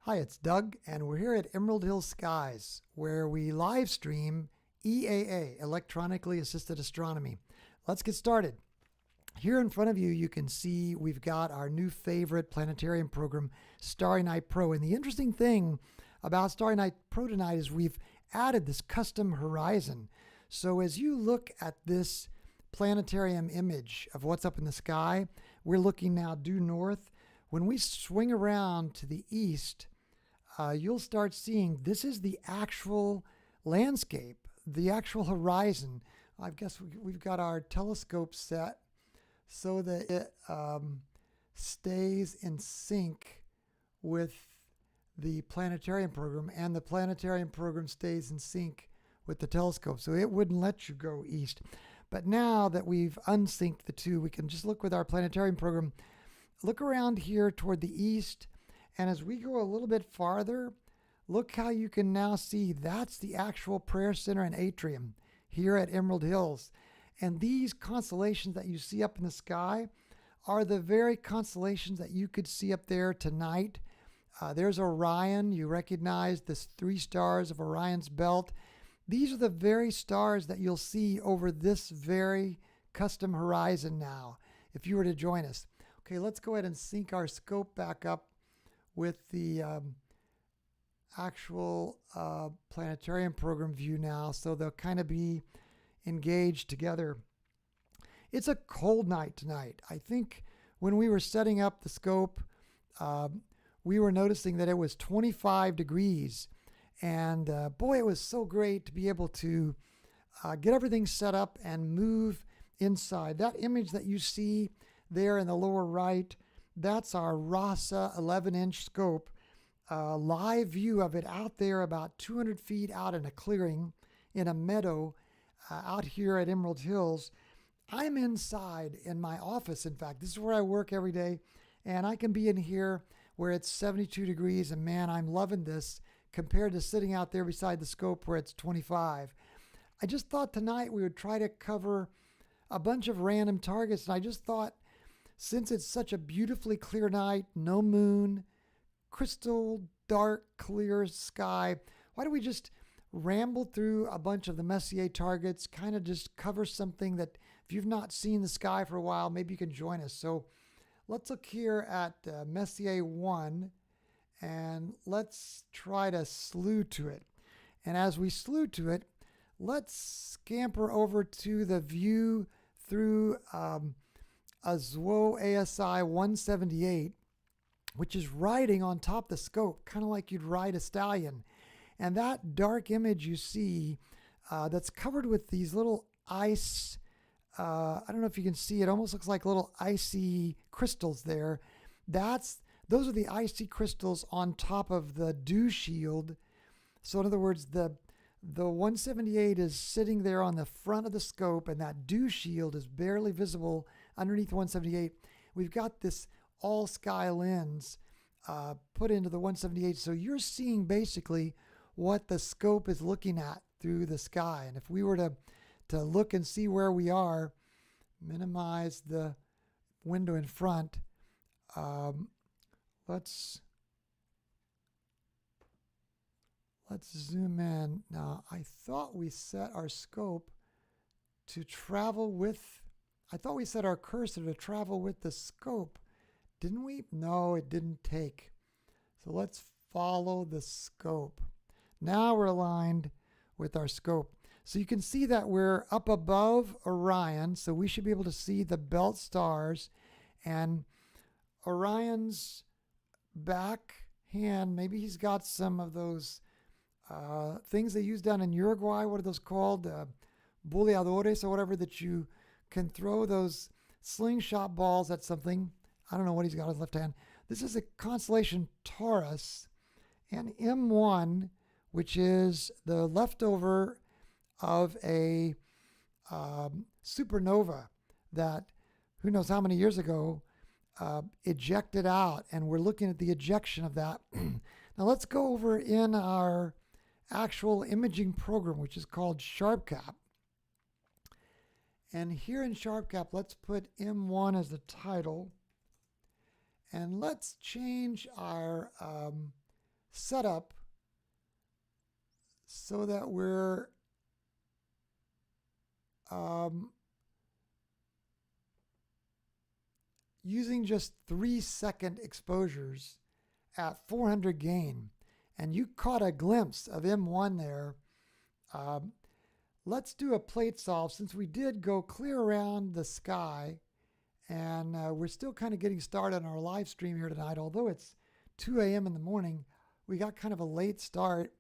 Hi, it's Doug, and we're here at Emerald Hill Skies, where we live stream EAA, Electronically-assisted Astronomy. Let's get started. Here in front of you, you can see we've got our new favorite planetarium program, Starry Night Pro. And the interesting thing about Starry Night Pro tonight is we've added this custom horizon. So as you look at this planetarium image of what's up in the sky, we're looking now due north. When we swing around to the east, you'll start seeing this is the actual landscape, the actual horizon. I guess we've got our telescope set so that it stays in sync with the planetarium program, and the planetarium program stays in sync with the telescope. So it wouldn't let you go east. But now that we've unsynced the two, we can just look with our planetarium program, look around here toward the east. And as we go a little bit farther, look how you can now see that's the actual prayer center and atrium here at Emerald Hills. And these constellations that you see up in the sky are the very constellations that you could see up there tonight. There's Orion. You recognize the 3 stars of Orion's belt. These are the very stars that you'll see over this very custom horizon now, if you were to join us. Okay, let's go ahead and sync our scope back up with the actual planetarium program view now, so they'll kind of be engaged together. It's a cold night tonight. I think when we were setting up the scope, we were noticing that it was 25 degrees. And boy, it was so great to be able to get everything set up and move inside. That image that you see there in the lower right, that's our RASA 11-inch scope. Live view of it out there about 200 feet out in a clearing in a meadow out here at Emerald Hills. I'm inside in my office. In fact, this is where I work every day, and I can be in here where it's 72 degrees, and man, I'm loving this compared to sitting out there beside the scope where it's 25. I just thought tonight we would try to cover a bunch of random targets, and I just thought, since it's such a beautifully clear night, no moon, crystal dark clear sky, why don't we just ramble through a bunch of the Messier targets, kind of just cover something that if you've not seen the sky for a while, maybe you can join us. So let's look here at Messier 1, and let's try to slew to it. And as we slew to it, let's scamper over to the view through a ZWO ASI2600MC, which is riding on top of the scope, kind of like you'd ride a stallion. And that dark image you see that's covered with these little ice, I don't know if you can see, it almost looks like little icy crystals there. Those are the icy crystals on top of the dew shield. So in other words, the 178 is sitting there on the front of the scope, and that dew shield is barely visible underneath 178. We've got this all sky lens put into the 178. So you're seeing basically what the scope is looking at through the sky. And if we were to look and see where we are, minimize the window in front, let's zoom in. Now, I thought we set our scope to travel with, I thought we set our cursor to travel with the scope. Didn't we? No, it didn't take. So let's follow the scope. Now we're aligned with our scope. So you can see that we're up above Orion, so we should be able to see the belt stars. And Orion's back hand, maybe he's got some of those things they use down in Uruguay. What are those called? Boleadores or whatever, that you can throw those slingshot balls at something. I don't know what he's got in his left hand. This is a constellation Taurus, and M1, which is the leftover of a supernova that who knows how many years ago ejected out, and we're looking at the ejection of that. Now let's go over in our actual imaging program, which is called SharpCap. And here in SharpCap, let's put M1 as the title. And let's change our set up so that we're using just 3-second exposures at 400 gain. And you caught a glimpse of M1 there. Let's do a plate solve since we did go clear around the sky, and we're still kind of getting started on our live stream here tonight. Although it's 2 a.m. in the morning, we got kind of a late start.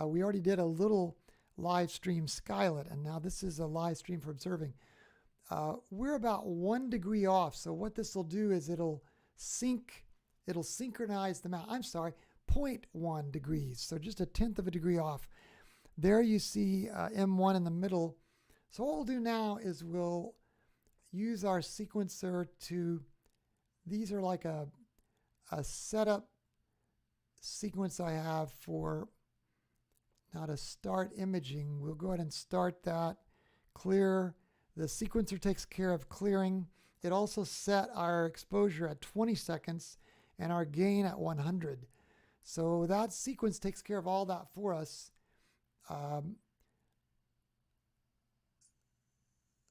We already did a little live stream skylit, and now this is a live stream for observing. We're about 1 degree off, so what this will do is it'll synchronize the mount. I'm sorry, 0.1 degrees, so just 1/10 of a degree off. There you see M1 in the middle. So what we'll do now is we'll use our sequencer to, these are like a setup sequence I have for now to start imaging. We'll go ahead and start that. Clear. The sequencer takes care of clearing. It also set our exposure at 20 seconds and our gain at 100. So that sequence takes care of all that for us.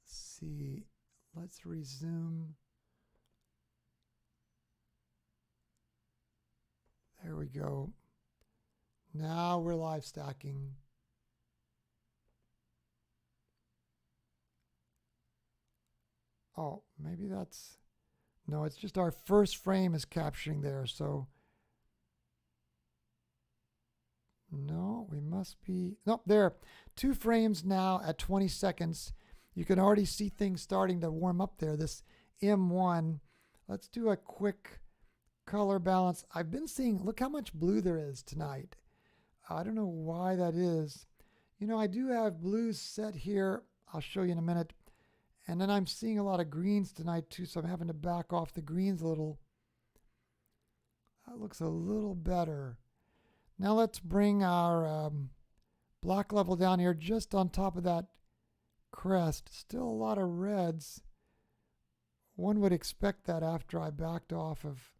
See, let's resume. There we go. Now we're live stacking. Oh, maybe that's, no, it's just our first frame is capturing there. So no, we must be, nope, there. 2 frames now at 20 seconds. You can already see things starting to warm up there. This M1, let's do a quick color balance. I've been seeing, look how much blue there is tonight. I don't know why that is. You know, I do have blues set here. I'll show you in a minute. And then I'm seeing a lot of greens tonight too, so I'm having to back off the greens a little. That looks a little better. Now let's bring our black level down here just on top of that crest. Still a lot of reds. One would expect that after I backed off of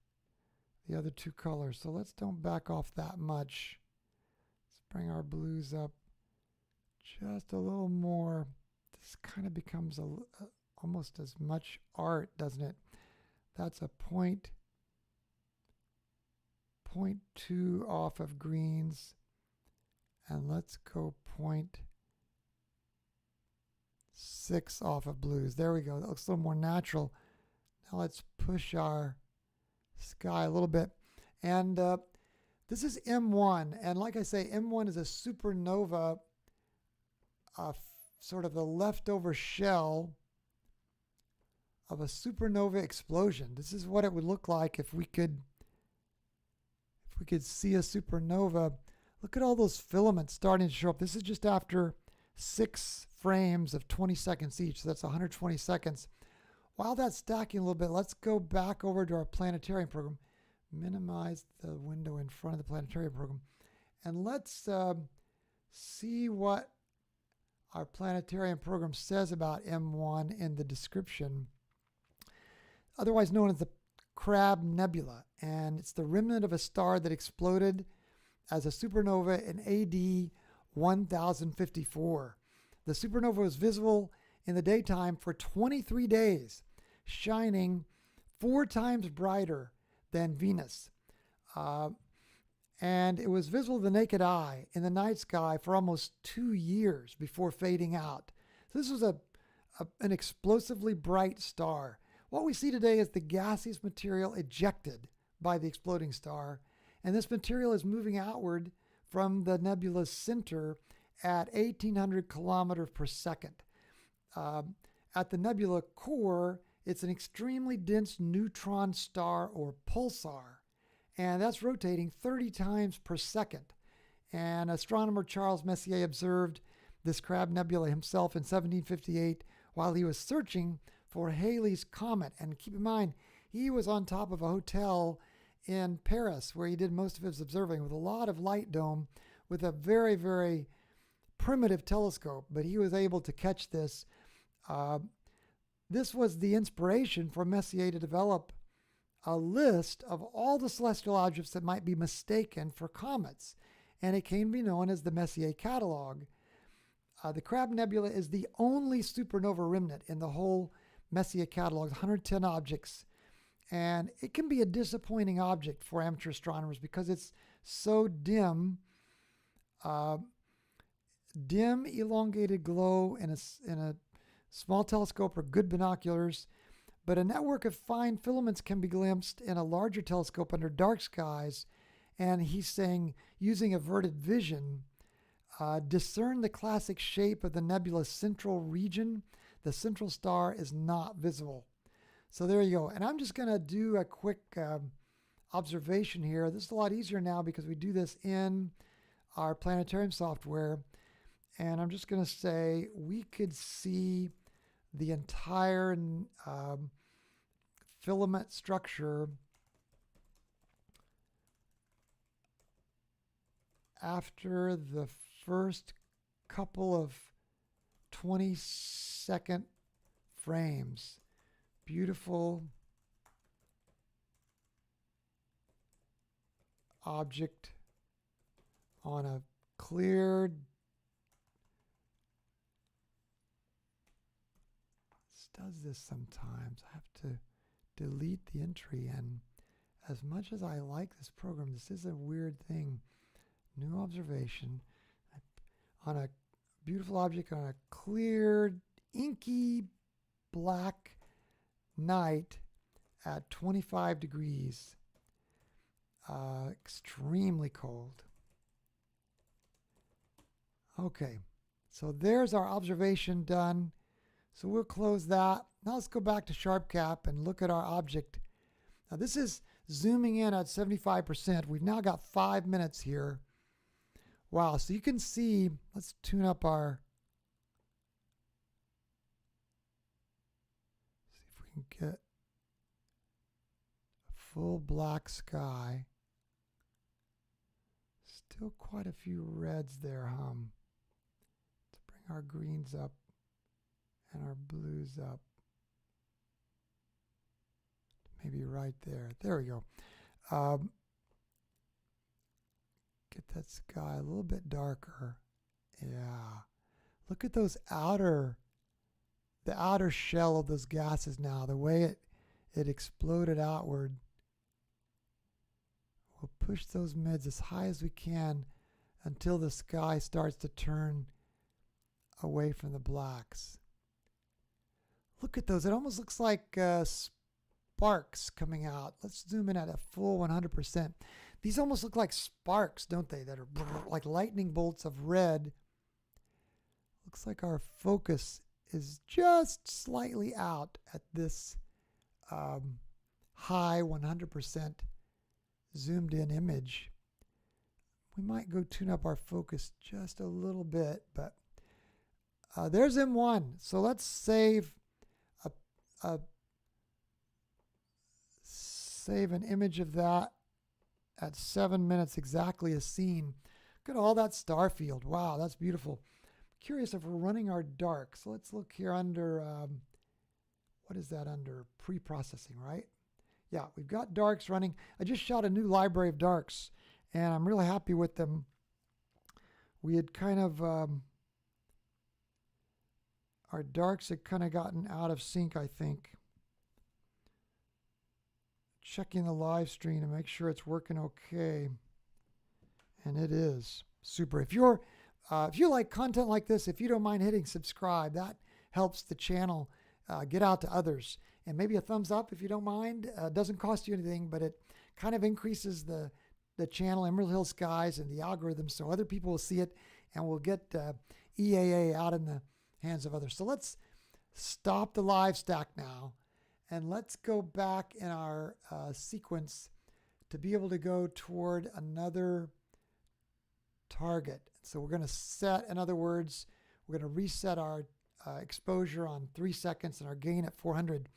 the other 2 colors. So let's don't back off that much. Let's bring our blues up just a little more. This kind of becomes almost as much art, doesn't it? That's a 0.2 off of greens. And let's go 0.6 off of blues. There we go. That looks a little more natural. Now let's push our sky a little bit. And this is M1. And like I say, M1 is a supernova, sort of the leftover shell of a supernova explosion. This is what it would look like if we could see a supernova. Look at all those filaments starting to show up. This is just after 6 frames of 20 seconds each. So that's 120 seconds. While that's stacking a little bit, let's go back over to our planetarium program. Minimize the window in front of the planetarium program. And let's see what our planetarium program says about M1 in the description. Otherwise known as the Crab Nebula. And it's the remnant of a star that exploded as a supernova in AD 1054. The supernova was visible in the daytime for 23 days, shining 4 times brighter than Venus. And it was visible to the naked eye in the night sky for almost 2 years before fading out. So this was an explosively bright star. What we see today is the gaseous material ejected by the exploding star, and this material is moving outward from the nebula's center at 1,800 kilometers per second. At the nebula core, it's an extremely dense neutron star or pulsar, and that's rotating 30 times per second. And astronomer Charles Messier observed this Crab Nebula himself in 1758 while he was searching for Halley's Comet. And keep in mind, he was on top of a hotel in Paris where he did most of his observing with a lot of light dome with a very, very primitive telescope, but he was able to catch this. This was the inspiration for Messier to develop a list of all the celestial objects that might be mistaken for comets, and it came to be known as the Messier Catalog. The Crab Nebula is the only supernova remnant in the whole Messier Catalog, 110 objects, and it can be a disappointing object for amateur astronomers because it's so dim. Dim, elongated glow in a small telescope or good binoculars, but a network of fine filaments can be glimpsed in a larger telescope under dark skies. And he's saying, using averted vision, discern the classic shape of the nebula's central region. The central star is not visible. So there you go. And I'm just going to do a quick observation here. This is a lot easier now because we do this in our planetarium software. And I'm just going to say we could see the entire filament structure after the first couple of 20-second frames. Beautiful object on a clear does this sometimes. I have to delete the entry, and as much as I like this program, this is a weird thing. New observation on a beautiful object on a clear, inky black night at 25 degrees. Extremely cold. Okay, so there's our observation done. So we'll close that. Now let's go back to SharpCap and look at our object. Now this is zooming in at 75%. We've now got 5 minutes here. Wow, so you can see, let's tune up our, see if we can get a full black sky. Still quite a few reds there, Let's bring our greens up and our blues up. Maybe right there. There we go. Get that sky a little bit darker. Yeah. Look at those the outer shell of those gases now, the way it exploded outward. We'll push those mids as high as we can until the sky starts to turn away from the blacks. Look at those. It almost looks like sparks coming out. Let's zoom in at a full 100%. These almost look like sparks, don't they? That are like lightning bolts of red. Looks like our focus is just slightly out at this high 100% zoomed in image. We might go tune up our focus just a little bit, but there's M1. So let's save an image of that at 7 minutes exactly as seen. Look at all that star field. Wow, that's beautiful. Curious if we're running our dark. So let's look here under, what is that under? Pre-processing, right? Yeah, we've got darks running. I just shot a new library of darks, and I'm really happy with them. We had kind of, our darks had kind of gotten out of sync, I think. Checking the live stream to make sure it's working okay. And it is. Super. If you like content like this, if you don't mind hitting subscribe, that helps the channel get out to others. And maybe a thumbs up if you don't mind. Doesn't cost you anything, but it kind of increases the channel, Emerald Hill Skies, and the algorithm, so other people will see it and we'll get EAA out in the hands of others. So let's stop the live stack now. And let's go back in our sequence to be able to go toward another target. So we're going to set, in other words, we're going to reset our exposure on 3 seconds and our gain at 400.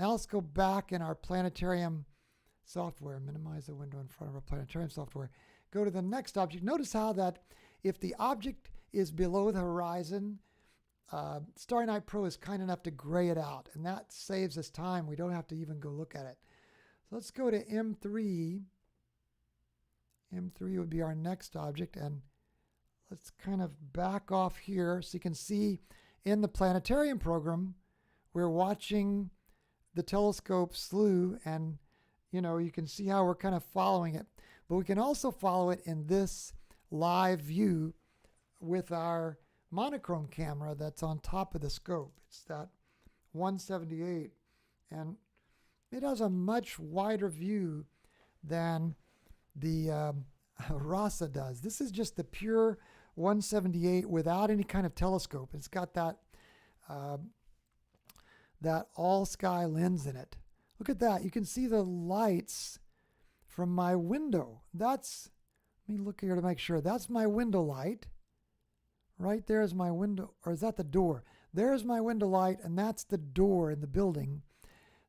Now let's go back in our planetarium software, minimize the window in front of our planetarium software. Go to the next object. Notice how that if the object is below the horizon, Starry Night Pro is kind enough to gray it out, and that saves us time. We don't have to even go look at it. So let's go to M3. M3 would be our next object, and let's kind of back off here so you can see in the planetarium program we're watching the telescope slew, and you can see how we're kind of following it. But we can also follow it in this live view with our monochrome camera that's on top of the scope. It's that 178, and it has a much wider view than the RASA does. This is just the pure 178 without any kind of telescope. It's got that all sky lens in it. Look at that. You can see the lights from my window. Let me look here to make sure. That's my window light. Right there is my window, or is that the door? There's my window light, and that's the door in the building.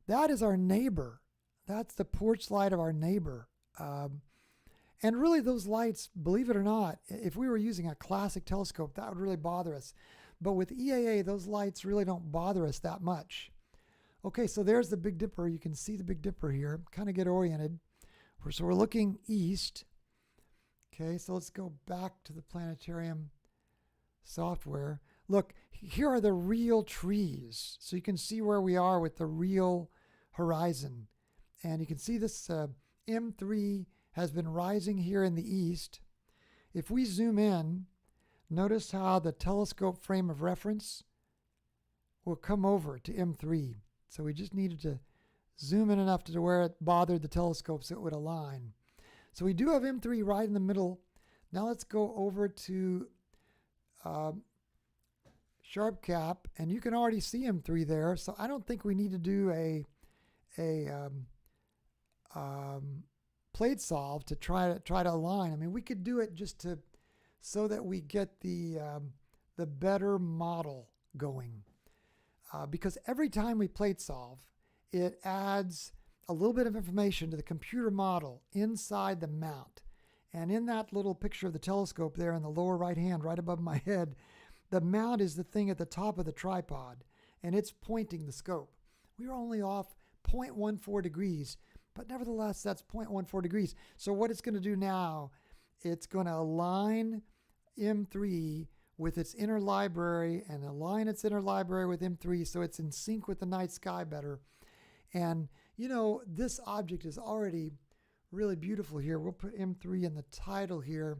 That is our neighbor. That's the porch light of our neighbor. And really those lights, believe it or not, if we were using a classic telescope, that would really bother us. But with EAA, those lights really don't bother us that much. Okay, so there's the Big Dipper. You can see the Big Dipper here. Kind of get oriented. So we're looking east. Okay, so let's go back to the planetarium software. Look, here are the real trees. So you can see where we are with the real horizon. And you can see this M3 has been rising here in the east. If we zoom in, notice how the telescope frame of reference will come over to M3. So we just needed to zoom in enough to where it bothered the telescope so it would align. So we do have M3 right in the middle. Now let's go over to Sharp Cap, and you can already see M3 there. So I don't think we need to do a plate solve to try to align. I mean, we could do it just so that we get the better model going. Because every time we plate solve, it adds a little bit of information to the computer model inside the mount. And in that little picture of the telescope there in the lower right hand, right above my head, the mount is the thing at the top of the tripod, and it's pointing the scope. We are only off 0.14 degrees, but nevertheless, that's 0.14 degrees. So what it's going to do now, it's going to align M3 with its inner library and align its inner library with M3 so it's in sync with the night sky better. And, this object is already really beautiful here. We'll put M3 in the title here,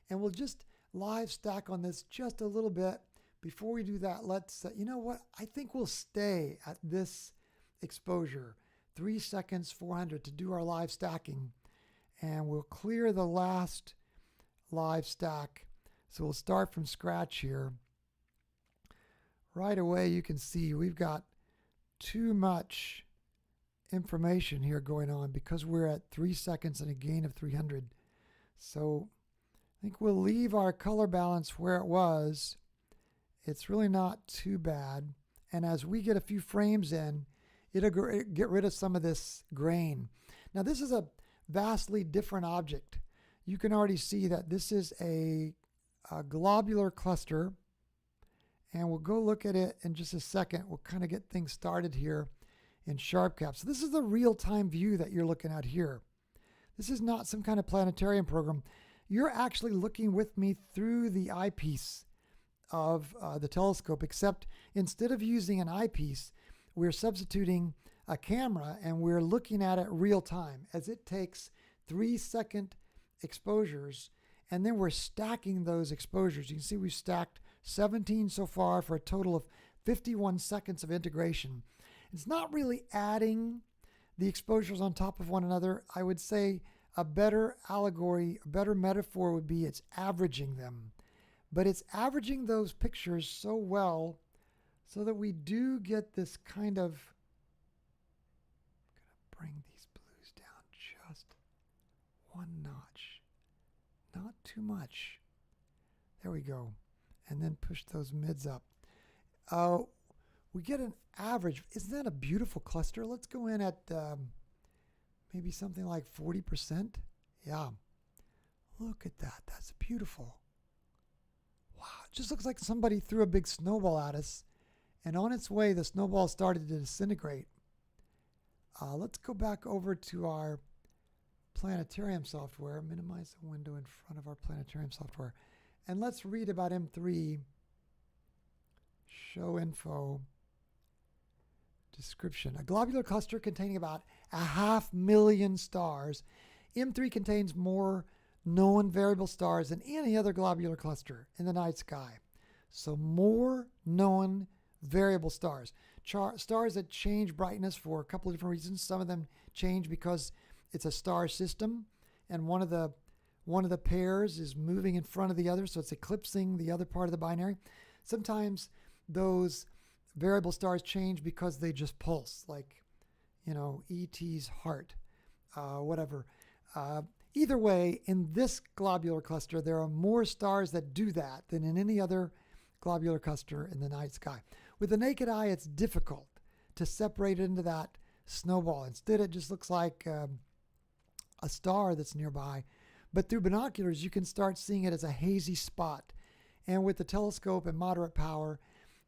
and we'll just live stack on this just a little bit. Before we do that, let's, I think we'll stay at this exposure, 3 seconds, 400 to do our live stacking, and we'll clear the last live stack. So we'll start from scratch here. Right away, you can see we've got too much information here going on because we're at 3 seconds and a gain of 300. So I think we'll leave our color balance where it was. It's really not too bad. And as we get a few frames in, it'll get rid of some of this grain. Now this is a vastly different object. You can already see that this is a globular cluster, and we'll go look at it in just a second. We'll kind of get things started here in Sharp Cap. So this is the real-time view that you're looking at here. This is not some kind of planetarium program. You're actually looking with me through the eyepiece of the telescope, except instead of using an eyepiece, we're substituting a camera, and we're looking at it real time as it takes 3-second exposures, and then we're stacking those exposures. You can see we've stacked 17 so far for a total of 51 seconds of integration. It's not really adding the exposures on top of one another. I would say a better allegory, a better metaphor would be it's averaging them. But it's averaging those pictures so well so that we do get this kind of, I'm going to bring these blues down just one notch. Not too much. There we go. And then push those mids up. We get an average. Isn't that a beautiful cluster? Let's go in at maybe something like 40%. Yeah. Look at that. That's beautiful. Wow. It just looks like somebody threw a big snowball at us, and on its way, the snowball started to disintegrate. Let's go back over to our planetarium software, minimize the window in front of our planetarium software, and let's read about M3. Show info. Description. A globular cluster containing about 500,000 stars. M3 contains more known variable stars than any other globular cluster in the night sky. So more known variable stars. Stars that change brightness for a couple of different reasons. Some of them change because it's a star system and one of the pairs is moving in front of the other, so it's eclipsing the other part of the binary. Sometimes those variable stars change because they just pulse, like, you know, E.T.'s heart, whatever. Either way, in this globular cluster, there are more stars that do that than in any other globular cluster in the night sky. With the naked eye, it's difficult to separate it into that snowball. Instead, it just looks like a star that's nearby. But through binoculars, you can start seeing it as a hazy spot. And with the telescope and moderate power,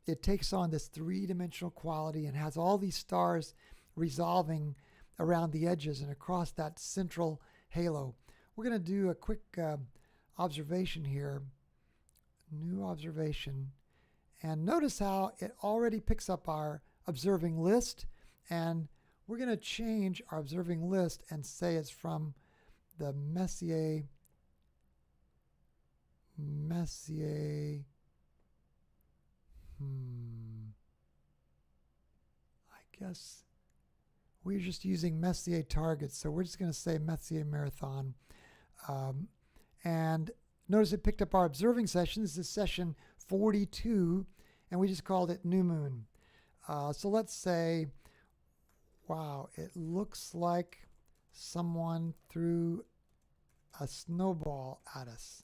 it takes on this three-dimensional quality and has all these stars resolving around the edges and across that central halo. We're going to do a quick observation here. New observation. And notice how it already picks up our observing list. And we're going to change our observing list and say it's from the Messier I guess we're just using Messier targets, so we're just going to say Messier marathon. And notice it picked up our observing session. This is session 42, and we just called it new moon. So let's say, wow, it looks like someone threw a snowball at us.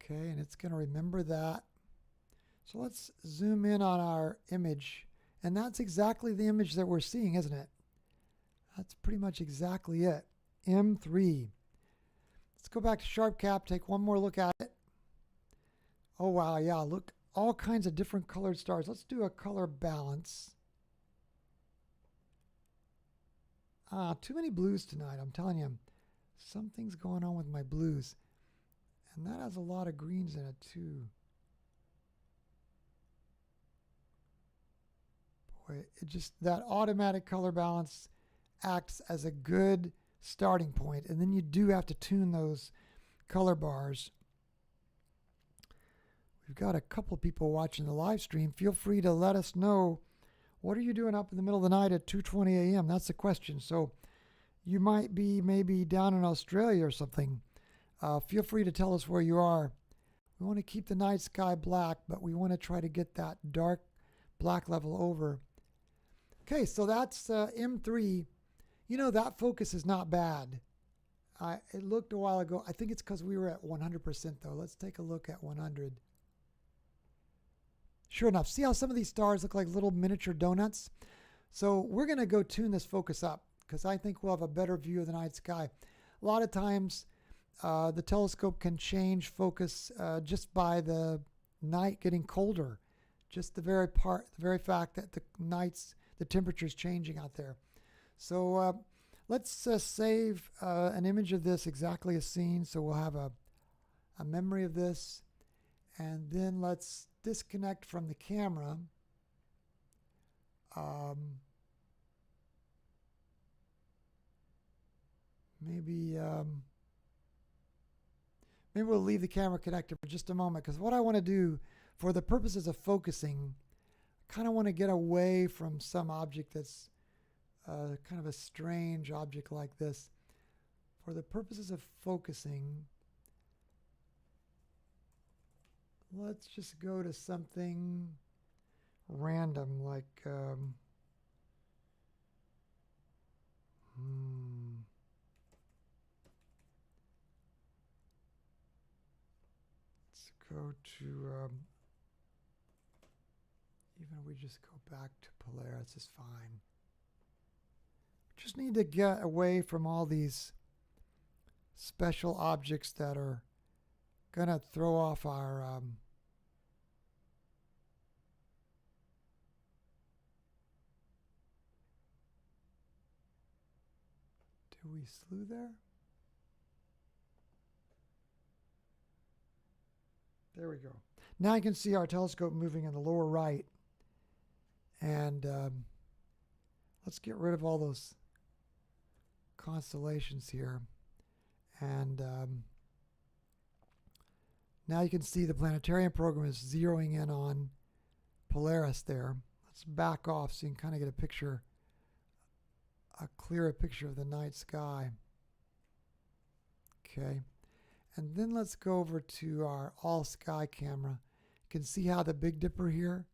Okay, and it's going to remember that. So let's zoom in on our image. And that's exactly the image that we're seeing, isn't it? That's pretty much exactly it. M3. Let's go back to SharpCap, take one more look at it. Oh, wow, yeah, look, all kinds of different colored stars. Let's do a color balance. Too many blues tonight, I'm telling you. Something's going on with my blues. And that has a lot of greens in it, too. Boy, it just, that automatic color balance acts as a good starting point. And then you do have to tune those color bars. We've got a couple people watching the live stream. Feel free to let us know, what are you doing up in the middle of the night at 2:20 a.m.? That's the question. So you might be maybe down in Australia or something. Feel free to tell us where you are. We want to keep the night sky black, but we want to try to get that dark black level over. Okay, so that's M3. You know, that focus is not bad. It looked a while ago. I think it's because we were at 100% though. Let's take a look at 100. Sure enough, see how some of these stars look like little miniature donuts? So we're going to go tune this focus up because I think we'll have a better view of the night sky. A lot of times the telescope can change focus just by the night getting colder. Just the very fact that the temperature is changing out there. So let's save an image of this exactly as seen. So we'll have a memory of this. And then let's disconnect from the camera. Maybe we'll leave the camera connected for just a moment, because what I want to do for the purposes of focusing, I kind of want to get away from some object that's kind of a strange object like this. For the purposes of focusing, let's just go to something random like let's go to even if we just go back to Polaris is fine. Just need to get away from all these special objects that are gonna throw off our Did we slew there? There we go. Now you can see our telescope moving in the lower right. And let's get rid of all those constellations here. And now you can see the planetarium program is zeroing in on Polaris there. Let's back off so you can kind of get a picture, a clearer picture of the night sky. Okay. And then let's go over to our all sky camera. You can see how the Big Dipper here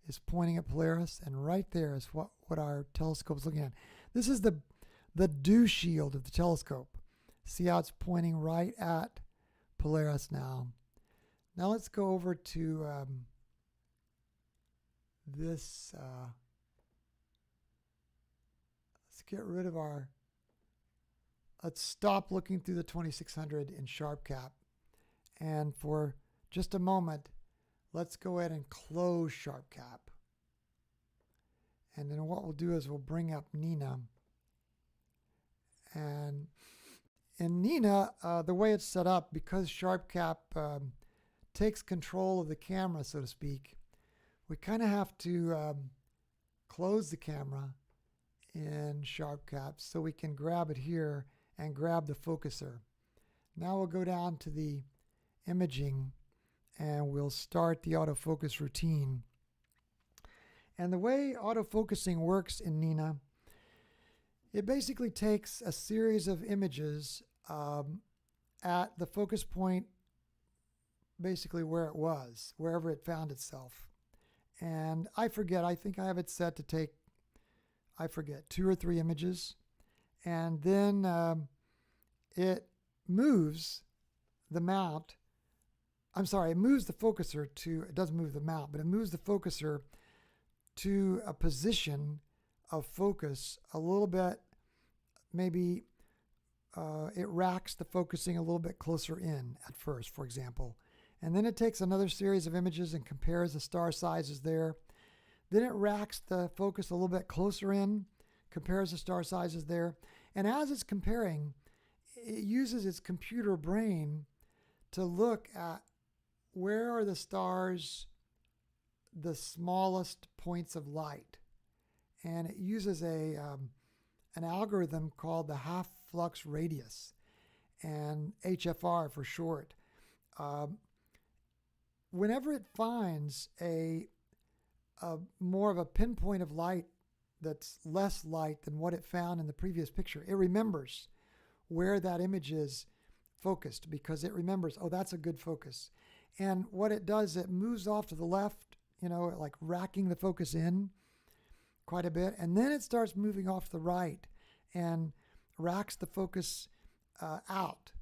is pointing at Polaris, and right there is what our telescope is looking at. This is the dew shield of the telescope. See how it's pointing right at Polaris now. Now let's go over to this. Let's get rid of our. Let's stop looking through the 2600 in sharp cap. And for just a moment, let's go ahead and close sharp cap. And then what we'll do is we'll bring up Nina. And in Nina, the way it's set up, because sharp cap takes control of the camera, so to speak, we kind of have to close the camera in sharp cap so we can grab it here and grab the focuser. Now we'll go down to the imaging and we'll start the autofocus routine. And the way autofocusing works in Nina, it basically takes a series of images at the focus point, basically where it was, wherever it found itself. And I forget, I think I have it set to take, 2 or 3 images. And then it moves the mount. I'm sorry, it moves the focuser to, it doesn't move the mount, but it moves the focuser to a position of focus a little bit, maybe it racks the focusing a little bit closer in at first, for example. And then it takes another series of images and compares the star sizes there. Then it racks the focus a little bit closer in, compares the star sizes there. And as it's comparing, it uses its computer brain to look at where are the stars, the smallest points of light. And it uses an algorithm called the half flux radius, and HFR for short. Whenever it finds a more of a pinpoint of light that's less light than what it found in the previous picture, it remembers where that image is focused, because it remembers, oh, that's a good focus. And what it does, it moves off to the left, like racking the focus in quite a bit, and then it starts moving off to the right and racks the focus out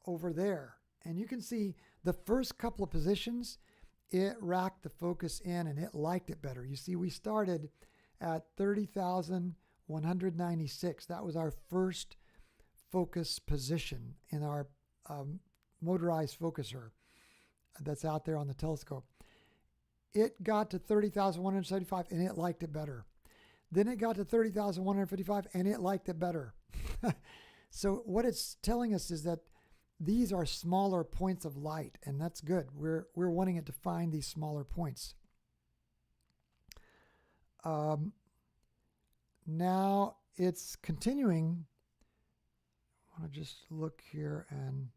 over there. And you can see the first couple of positions, it racked the focus in and it liked it better. You see, we started at 30,196. That was our first focus position in our motorized focuser that's out there on the telescope. It got to 30,175 and it liked it better. Then it got to 30,155 and it liked it better. So what it's telling us is that these are smaller points of light, and that's good. We're wanting it to find these smaller points. Now it's continuing. I want to just look here and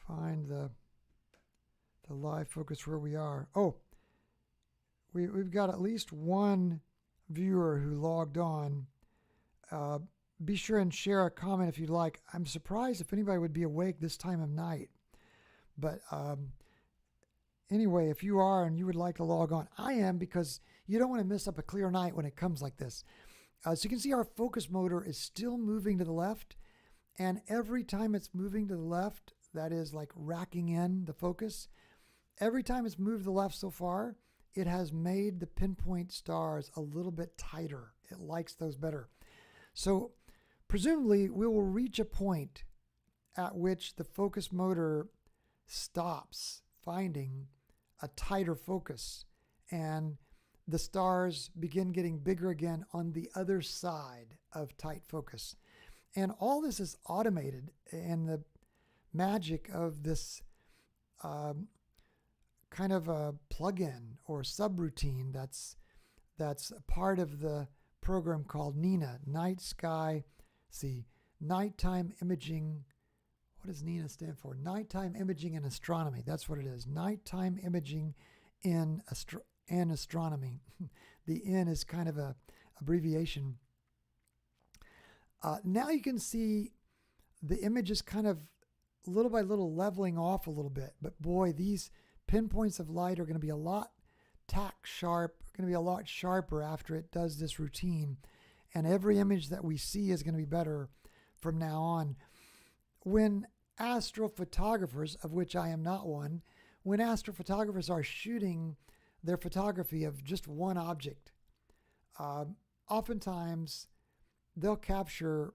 find the live focus where we are. Oh, we've got at least one viewer who logged on. Be sure and share a comment if you'd like. I'm surprised if anybody would be awake this time of night. But anyway, if you are and you would like to log on, I am, because you don't want to miss up a clear night when it comes like this. So you can see our focus motor is still moving to the left. And every time it's moving to the left, that is like racking in the focus, every time it's moved to the left so far, it has made the pinpoint stars a little bit tighter. It likes those better. So presumably we will reach a point at which the focus motor stops finding a tighter focus, and the stars begin getting bigger again on the other side of tight focus. And all this is automated, and the magic of this kind of a plugin or subroutine that's a part of the program called NINA, Nighttime Imaging. What does NINA stand for? Nighttime Imaging in Astronomy. That's what it is. Nighttime Imaging in Astronomy. The N is kind of a abbreviation. Now you can see the image is kind of little by little leveling off a little bit. But boy, these pinpoints of light are going to be a lot tack sharp, going to be a lot sharper after it does this routine. And every image that we see is going to be better from now on. When astrophotographers, of which I am not one, when astrophotographers are shooting their photography of just one object, oftentimes they'll capture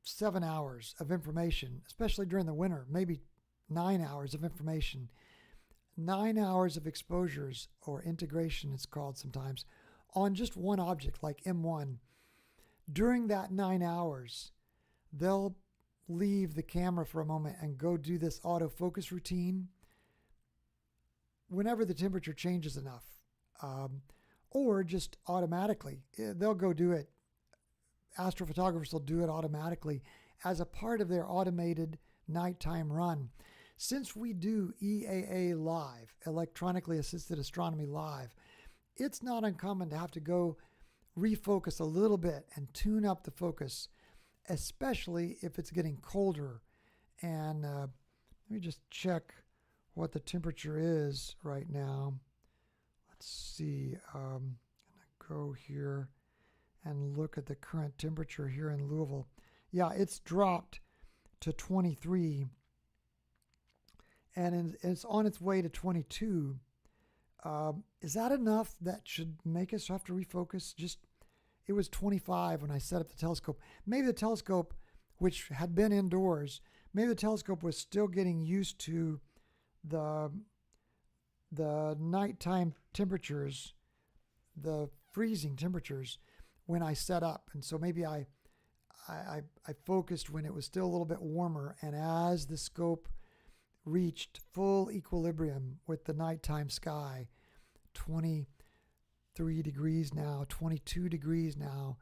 7 hours of information, especially during the winter, maybe 9 hours of information, 9 hours of exposures, or integration it's called sometimes, on just one object like M1. During that 9 hours, they'll leave the camera for a moment and go do this autofocus routine whenever the temperature changes enough, or just automatically. They'll go do it. Astrophotographers will do it automatically as a part of their automated nighttime run. Since we do EAA live, Electronically-assisted Astronomy live, it's not uncommon to have to go refocus a little bit and tune up the focus, especially if it's getting colder. And let me just check what the temperature is right now. Let's see. I'm going to go here and look at the current temperature here in Louisville. Yeah, it's dropped to 23, and it's on its way to 22. Is that enough that should make us have to refocus? It was 25 when I set up the telescope. Maybe the telescope, which had been indoors, maybe the telescope was still getting used to the nighttime temperatures, the freezing temperatures when I set up. And so maybe I focused when it was still a little bit warmer, and as the scope reached full equilibrium with the nighttime sky, 23 degrees now, 22 degrees now,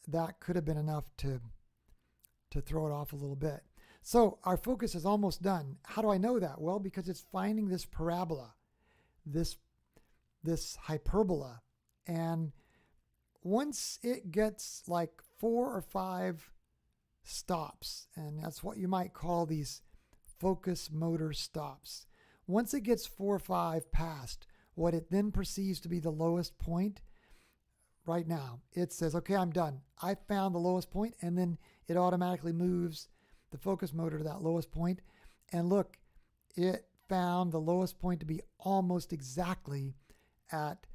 that could have been enough to throw it off a little bit. So our focus is almost done. How do I know that? Well, because it's finding this parabola, this hyperbola, and once it gets like 4 or 5 stops, and that's what you might call these focus motor stops. Once it gets 4 or 5 past what it then perceives to be the lowest point, right now, it says, okay, I'm done. I found the lowest point, and then it automatically moves the focus motor to that lowest point. And look, it found the lowest point to be almost exactly at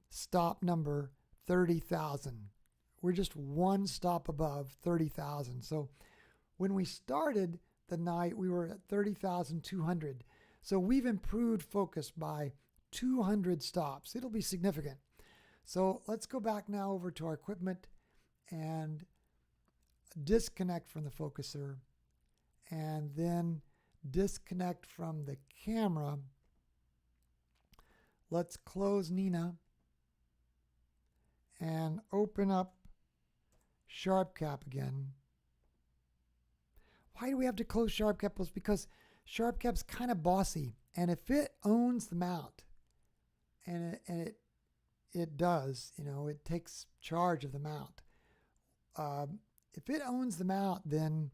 stop number 30,000. We're just one stop above 30,000. So when we started the night, we were at 30,200. So we've improved focus by 200 stops. It'll be significant. So let's go back now over to our equipment and disconnect from the focuser, and then disconnect from the camera. Let's close NINA and open up SharpCap again. Why do we have to close SharpCap? Well, it's because SharpCap's kind of bossy, and if it owns the mount, and it does, it takes charge of the mount. If it owns the mount, then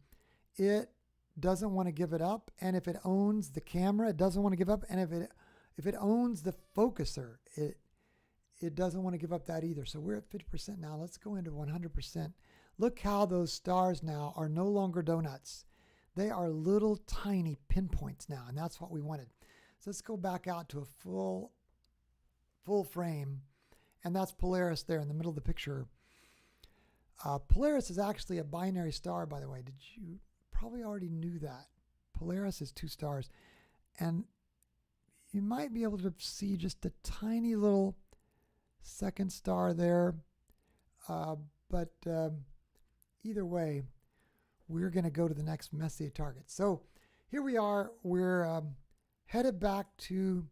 it doesn't want to give it up. And if it owns the camera, it doesn't want to give up. And if it owns the focuser, it doesn't want to give up that either. So we're at 50% now. Let's go into 100%. Look how those stars now are no longer donuts. They are little tiny pinpoints now, and that's what we wanted. So let's go back out to a full frame, and that's Polaris there in the middle of the picture. Polaris is actually a binary star, by the way. Did you probably already knew that? Polaris is 2 stars, and you might be able to see just a tiny little second star there. But either way, we're going to go to the next Messier target. So here we are. We're headed back to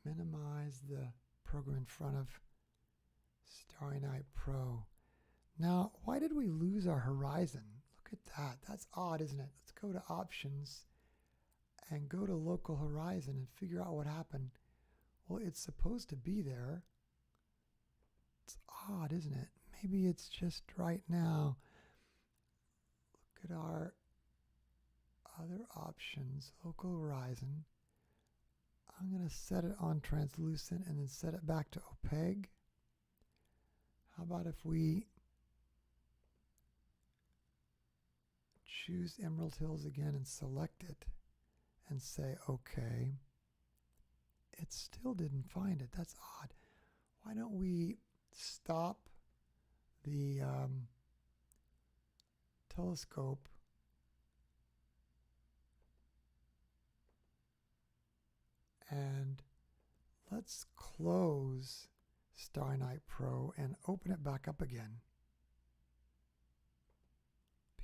minimize the program in front of Starry Night Pro. Now, why did we lose our horizon? Look at that. That's odd, isn't it? Let's go to options and go to local horizon and figure out what happened. Well, it's supposed to be there. It's odd, isn't it? Maybe it's just right now. Look at our other options, local horizon. I'm going to set it on translucent and then set it back to opaque. How about if we choose Emerald Hills again and select it and say OK. It still didn't find it. That's odd. Why don't we stop the telescope and let's close Starry Night Pro and open it back up again.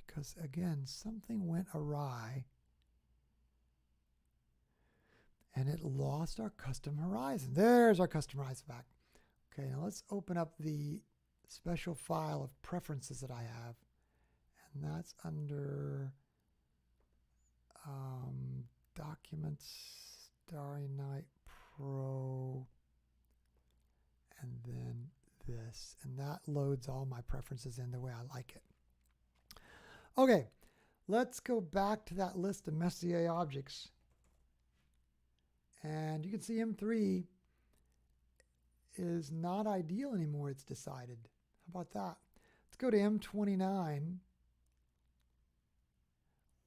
Because again, something went awry and it lost our custom horizon. There's our custom horizon back. Okay, now let's open up the special file of preferences that I have. And that's under Documents, Starry Night Pro, and then this. And that loads all my preferences in the way I like it. Okay, let's go back to that list of Messier objects. And you can see M3 is not ideal anymore, it's decided. How about that? Let's go to M29.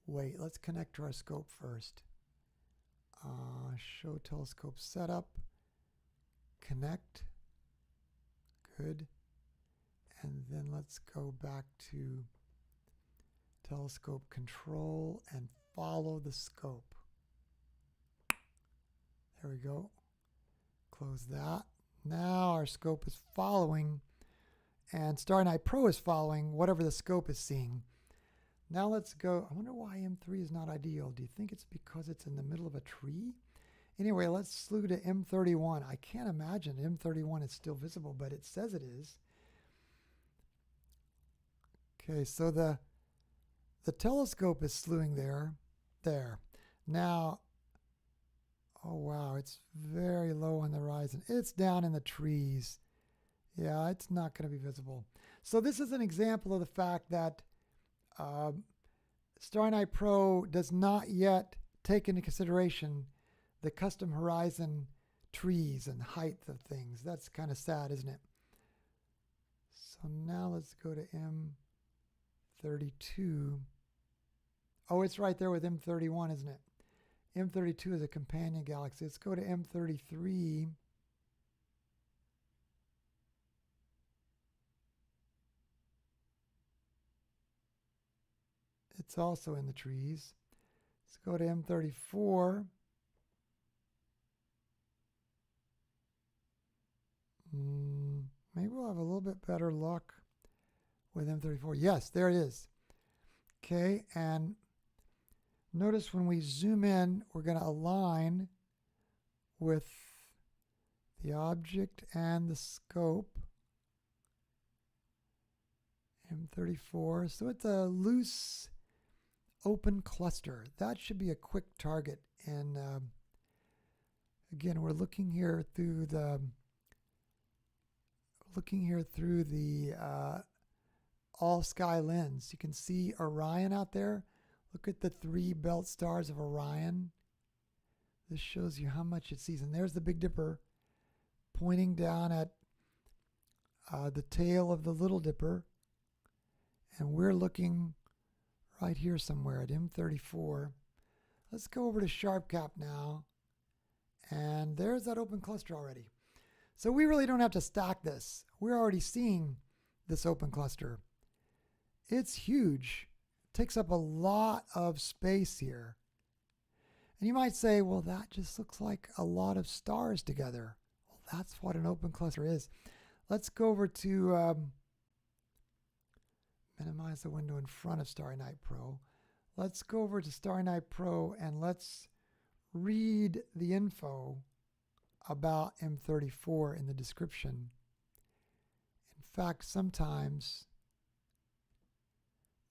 Wait, let's connect to our scope first. Show telescope setup. Connect. Good. And then let's go back to telescope control and follow the scope. There we go. Close that. Now our scope is following, and Starry Night Pro is following whatever the scope is seeing. Now let's go. I wonder why M3 is not ideal. Do you think it's because it's in the middle of a tree? Anyway, let's slew to M31. I can't imagine M31 is still visible, but it says it is. Okay, so the telescope is slewing there. Now, oh wow, it's very low on the horizon. It's down in the trees. Yeah, it's not going to be visible. So this is an example of the fact that Starry Night Pro does not yet take into consideration the custom horizon trees and height of things. That's kind of sad, isn't it? So now let's go to M32. Oh, it's right there with M31, isn't it? M32 is a companion galaxy. Let's go to M33. It's also in the trees. Let's go to M34. Maybe we'll have a little bit better luck with M34. Yes, there it is. Okay, and notice when we zoom in, we're going to align with the object and the scope. M34. So it's a loose, open cluster. That should be a quick target. And again, we're looking here through the all sky lens. You can see Orion out there. Look at the 3 belt stars of Orion. This shows you how much it sees. And there's the Big Dipper pointing down at the tail of the Little Dipper. And we're looking right here somewhere at M34. Let's go over to Sharp Cap now. And there's that open cluster already. So we really don't have to stack this. We're already seeing this open cluster. It's huge. It takes up a lot of space here. And you might say, well, that just looks like a lot of stars together. Well, That's what an open cluster is. Let's go over to minimize the window in front of Starry Night Pro. Let's go over to Starry Night Pro and let's read the info about M34 in the description. In fact, sometimes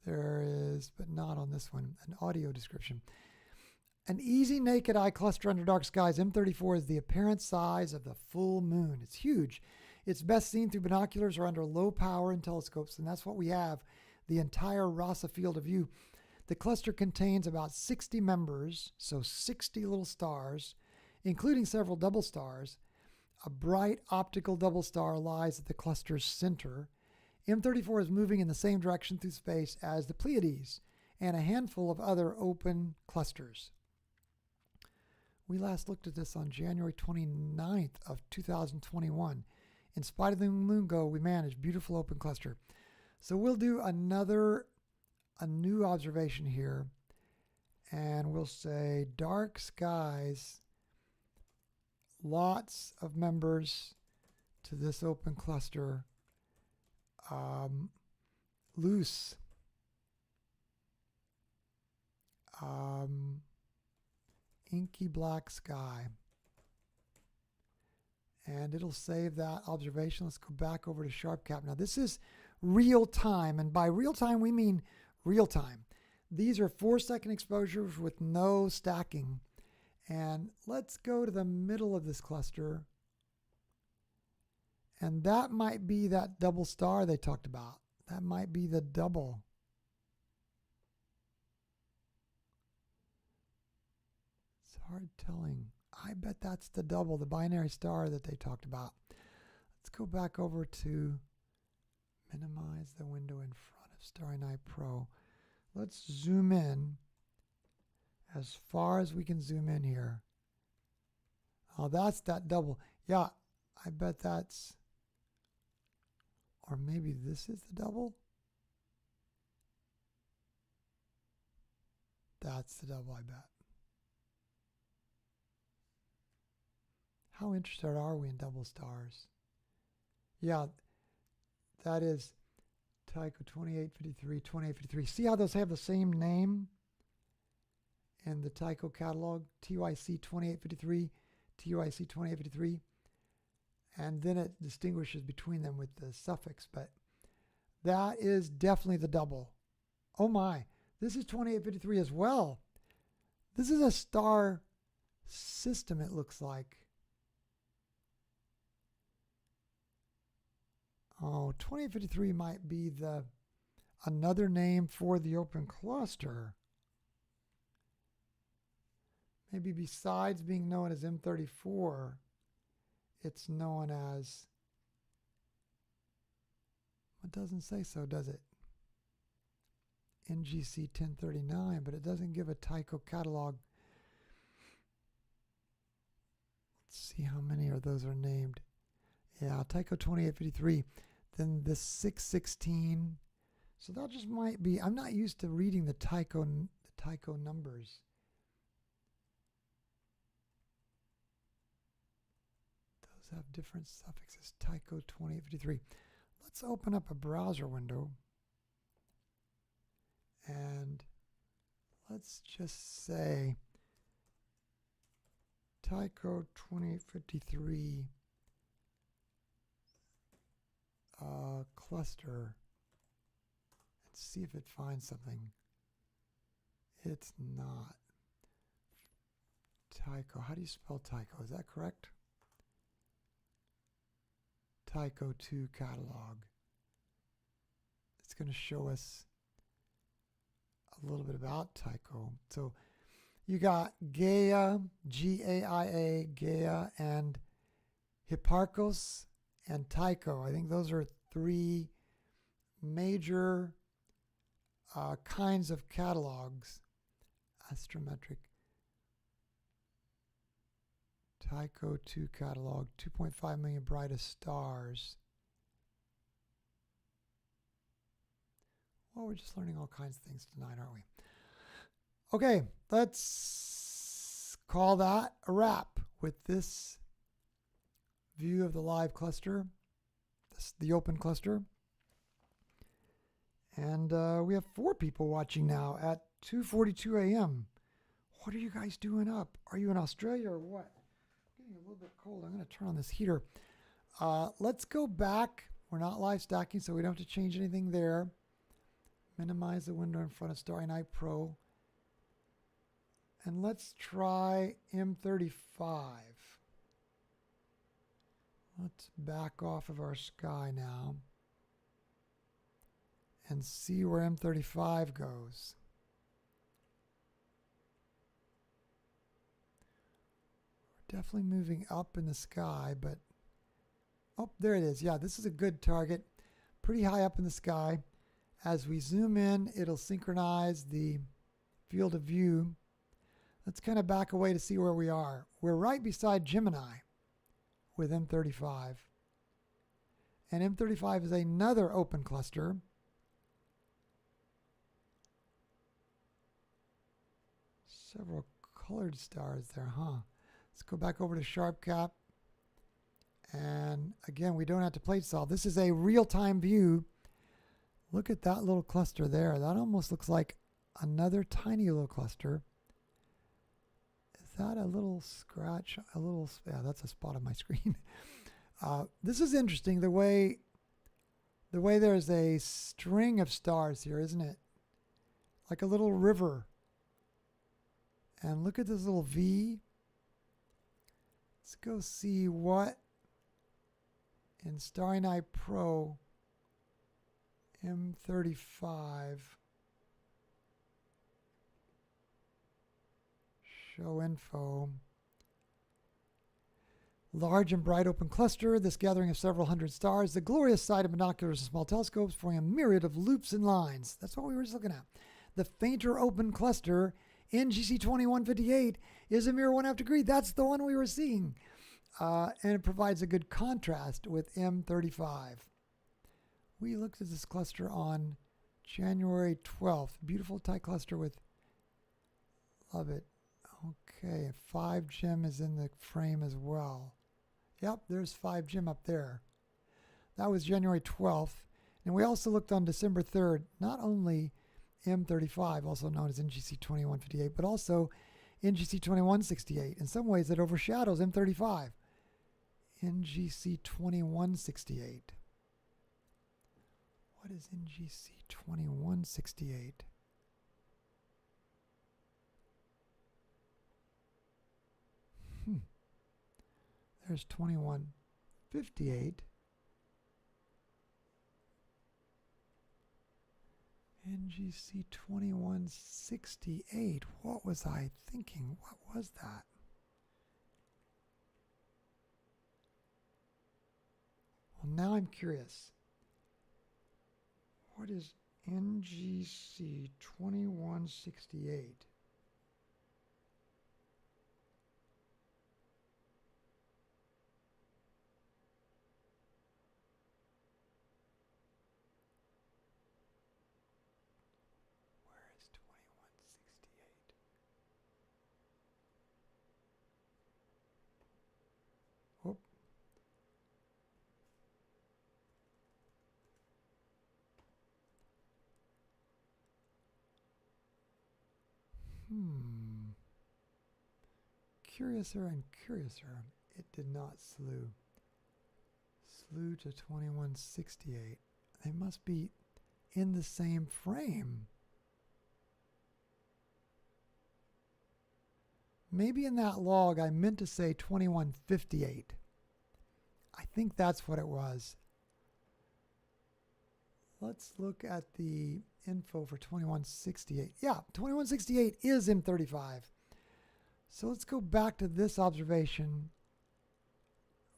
there is, but not on this one, an audio description. An easy naked eye cluster under dark skies, M34 is the apparent size of the full moon. It's huge. It's best seen through binoculars or under low power and telescopes, and that's what we have, the entire RASA field of view. The cluster contains about 60 members, so 60 little stars, including several double stars. A bright optical double star lies at the cluster's center. M34 is moving in the same direction through space as the Pleiades and a handful of other open clusters. We last looked at this on January 29th of 2021. In spite of the moon glow, we managed beautiful open cluster. So we'll do a new observation here, and we'll say dark skies, lots of members to this open cluster, loose, inky black sky, and it'll save that observation. Let's go back over to SharpCap. Now this is real time, and by real time we mean real time. These are 4-second exposures with no stacking. And let's go to the middle of this cluster, and that might be that double star they talked about. That might be the double. It's hard telling. I bet that's the double, the binary star that they talked about. Let's go back over to minimize the window in front of Starry Night Pro. Let's zoom in as far as we can zoom in here. Oh, that's that double. Yeah, I bet that's, or maybe this is the double. That's the double, I bet. How interested are we in double stars? Yeah, that is Tycho 2853, 2853. See how those have the same name in the Tycho catalog? TYC 2853, TYC 2853. And then it distinguishes between them with the suffix, but that is definitely the double. Oh my, this is 2853 as well. This is a star system, it looks like. Oh, 2853 might be another name for the open cluster. Maybe besides being known as M34, it's known as, it doesn't say so, does it? NGC 1039, but it doesn't give a Tycho catalog. Let's see how many of those are named. Yeah, Tycho 2853. Then the 616. So that just might be, I'm not used to reading the Tycho numbers. Those have different suffixes. Tycho 2853. Let's open up a browser window. And let's just say Tycho 2853 cluster, and see if it finds something. It's not. Tycho, how do you spell Tycho? Is that correct? Tycho 2 catalog. It's going to show us a little bit about Tycho. So you got Gaia, G-A-I-A, Gaia, and Hipparchos and Tycho. I think those are 3 major kinds of catalogs. Astrometric. Tycho 2 catalog, 2.5 million brightest stars. Well, we're just learning all kinds of things tonight, aren't we? Okay, let's call that a wrap with this view of the live cluster, the open cluster. And we have 4 people watching now at 2:42 a.m. What are you guys doing up? Are you in Australia or what? Getting a little bit cold. I'm going to turn on this heater. Let's go back. We're not live stacking, so we don't have to change anything there. Minimize the window in front of Starry Night Pro. And let's try M35. Let's back off of our sky now and see where M35 goes. We're definitely moving up in the sky, but oh, there it is. Yeah, this is a good target. Pretty high up in the sky. As we zoom in, it'll synchronize the field of view. Let's kind of back away to see where we are. We're right beside Gemini with M35. And M35 is another open cluster. Several colored stars there, huh? Let's go back over to Sharp Cap. And again, we don't have to plate solve. This is a real-time view. Look at that little cluster there. That almost looks like another tiny little cluster. Is that a little scratch? Yeah, that's a spot on my screen. This is interesting, the way there's a string of stars here, isn't it? Like a little river. And look at this little V. Let's go see what in Starry Night Pro M35 show info. Large and bright open cluster, this gathering of several hundred stars, the glorious sight of binoculars and small telescopes forming a myriad of loops and lines. That's what we were just looking at. The fainter open cluster NGC 2158 is a mere 1/2 degree. That's the one we were seeing. And it provides a good contrast with M35. We looked at this cluster on January 12th. Beautiful tight cluster with, love it. Okay, 5 gem is in the frame as well. Yep, there's 5 gem up there. That was January 12th. And we also looked on December 3rd, not only M35, also known as NGC 2158, but also NGC 2168. In some ways, it overshadows M35. NGC 2168. What is NGC 2168? There's 2158. NGC 2168. What was I thinking? What was that? Well, now I'm curious. What is NGC 2168? Curiouser and curiouser. It did not slew. Slew to 2168. They must be in the same frame. Maybe in that log I meant to say 2158. I think that's what it was. Let's look at the info for 2168. Yeah, 2168 is M35. So let's go back to this observation.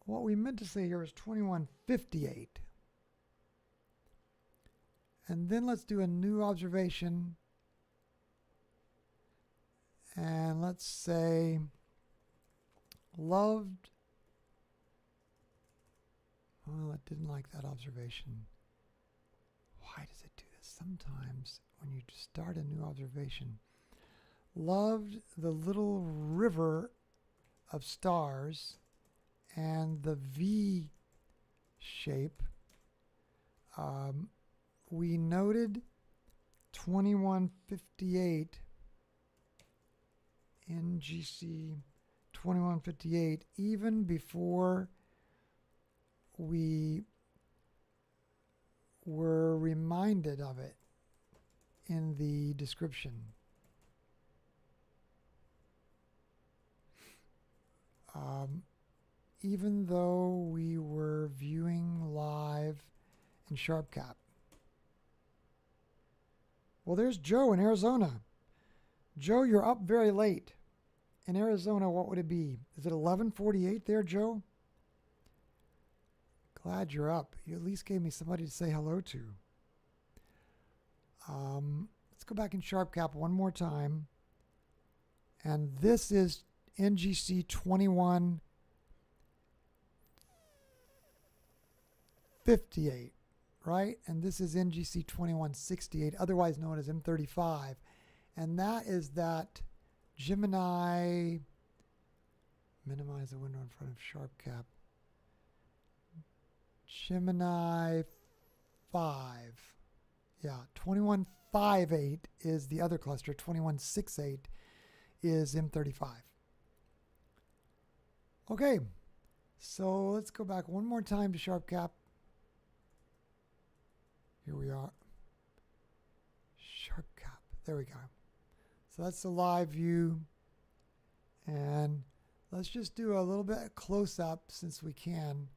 What we meant to say here is 2158. And then let's do a new observation. And let's say loved. Well, it didn't like that observation. Why does it do this? Sometimes when you start a new observation, loved the little river of stars and the V shape, we noted 2158 NGC 2158 even before we were reminded of it in the description. Even though we were viewing live in SharpCap. Well, there's Joe in Arizona. Joe, you're up very late. In Arizona, what would it be? Is it 11:48 there, Joe? Glad you're up. You at least gave me somebody to say hello to. Let's go back in SharpCap one more time. And this is NGC 2158, right? And this is NGC 2168, otherwise known as M35. And that is that Gemini, minimize the window in front of SharpCap. Gemini 5. Yeah, 2158 is the other cluster. 2168 is M35. Okay, so let's go back one more time to SharpCap. Here we are. SharpCap. There we go. So that's the live view. And let's just do a little bit close up, since we can,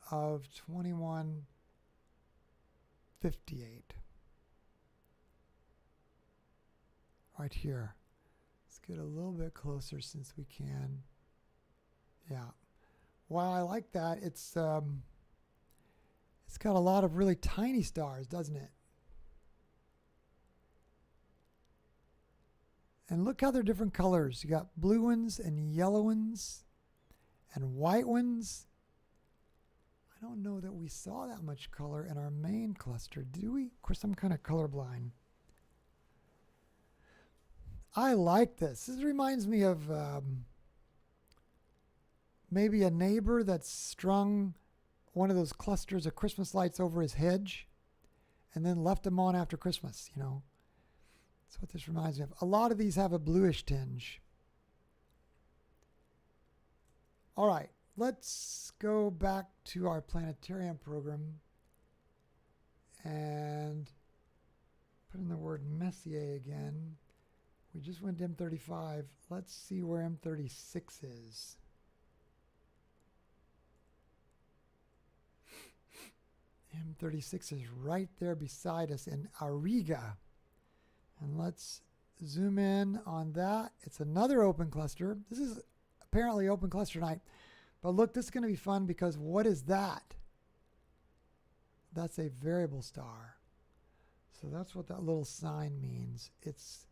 of 2158. Right here. Let's get a little bit closer since we can. Yeah. While I like that, it's got a lot of really tiny stars, doesn't it? And look how they're different colors. You got blue ones and yellow ones and white ones. I don't know that we saw that much color in our main cluster, do we? Of course, I'm kind of colorblind. I like this. This reminds me of maybe a neighbor that's strung one of those clusters of Christmas lights over his hedge and then left them on after Christmas, you know. That's what this reminds me of. A lot of these have a bluish tinge. All right, let's go back to our planetarium program and put in the word Messier again. We just went to M35. Let's see where M36 is. M36 is right there beside us in Auriga. And let's zoom in on that. It's another open cluster. This is apparently open cluster night. But look, this is going to be fun because what is that? That's a variable star. So that's what that little sign means. It's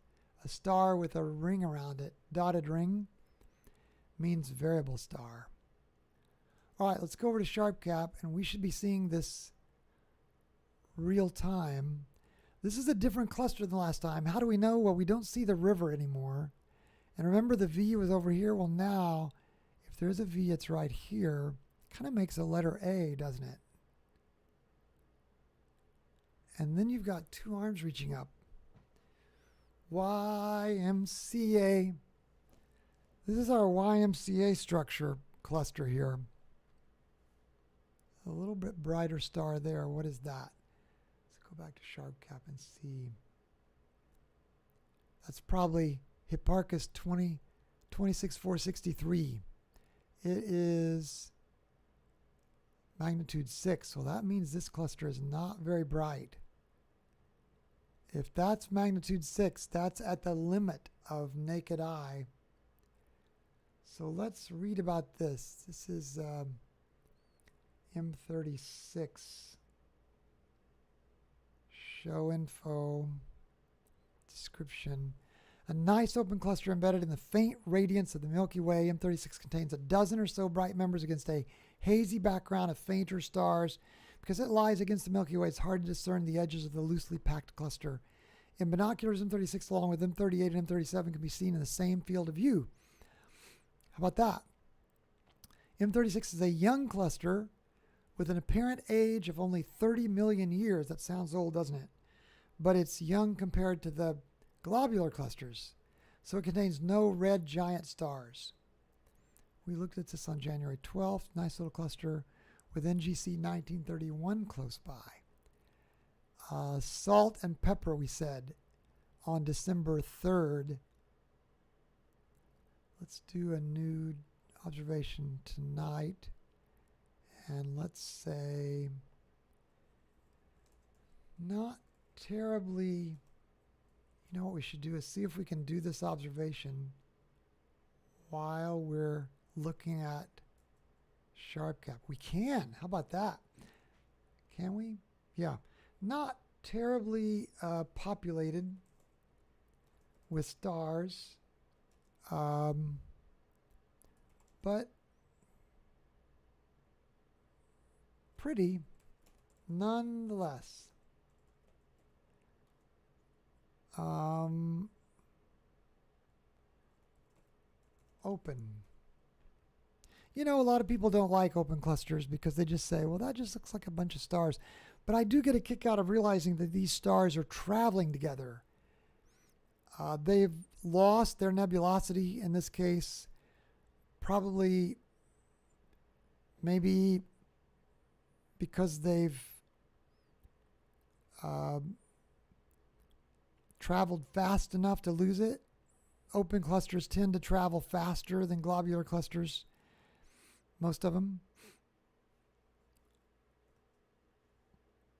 a star with a ring around it. Dotted ring means variable star. All right, let's go over to SharpCap, and we should be seeing this real time. This is a different cluster than last time. How do we know? Well, we don't see the river anymore. And remember the V was over here? Well, now, if there's a V, it's right here. Kind of makes a letter A, doesn't it? And then you've got two arms reaching up. YMCA. This is our YMCA structure cluster here. A little bit brighter star there. What is that? Let's go back to SharpCap and see. That's probably Hipparchus 26463. It is magnitude 6. So that means this cluster is not very bright. If that's magnitude 6, that's at the limit of naked eye. So let's read about this. This is M36. Show info. Description. A nice open cluster embedded in the faint radiance of the Milky Way. M36 contains a dozen or so bright members against a hazy background of fainter stars. Because it lies against the Milky Way, it's hard to discern the edges of the loosely packed cluster. In binoculars, M36 along with M38 and M37 can be seen in the same field of view. How about that? M36 is a young cluster with an apparent age of only 30 million years. That sounds old, doesn't it? But it's young compared to the globular clusters. So it contains no red giant stars. We looked at this on January 12th. Nice little cluster with NGC 1931 close by. Salt and pepper, we said, on December 3rd. Let's do a new observation tonight. And let's say not terribly, you know what we should do is see if we can do this observation while we're looking at sharp cap. We can. How about that? Can we? Yeah. Not terribly populated with stars, but pretty nonetheless. Open. You know, a lot of people don't like open clusters because they just say, well, that just looks like a bunch of stars. But I do get a kick out of realizing that these stars are traveling together. They've lost their nebulosity in this case, probably maybe because they've traveled fast enough to lose it. Open clusters tend to travel faster than globular clusters, most of them.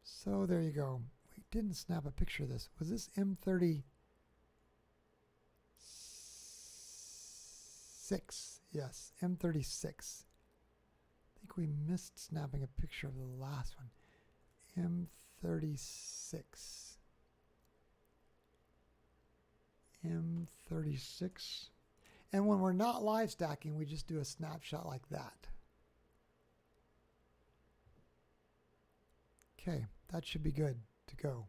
So there you go. We didn't snap a picture of this. Was this M36? Yes, M36. I think we missed snapping a picture of the last one. M36. M36. And when we're not live stacking, we just do a snapshot like that. Okay, that should be good to go.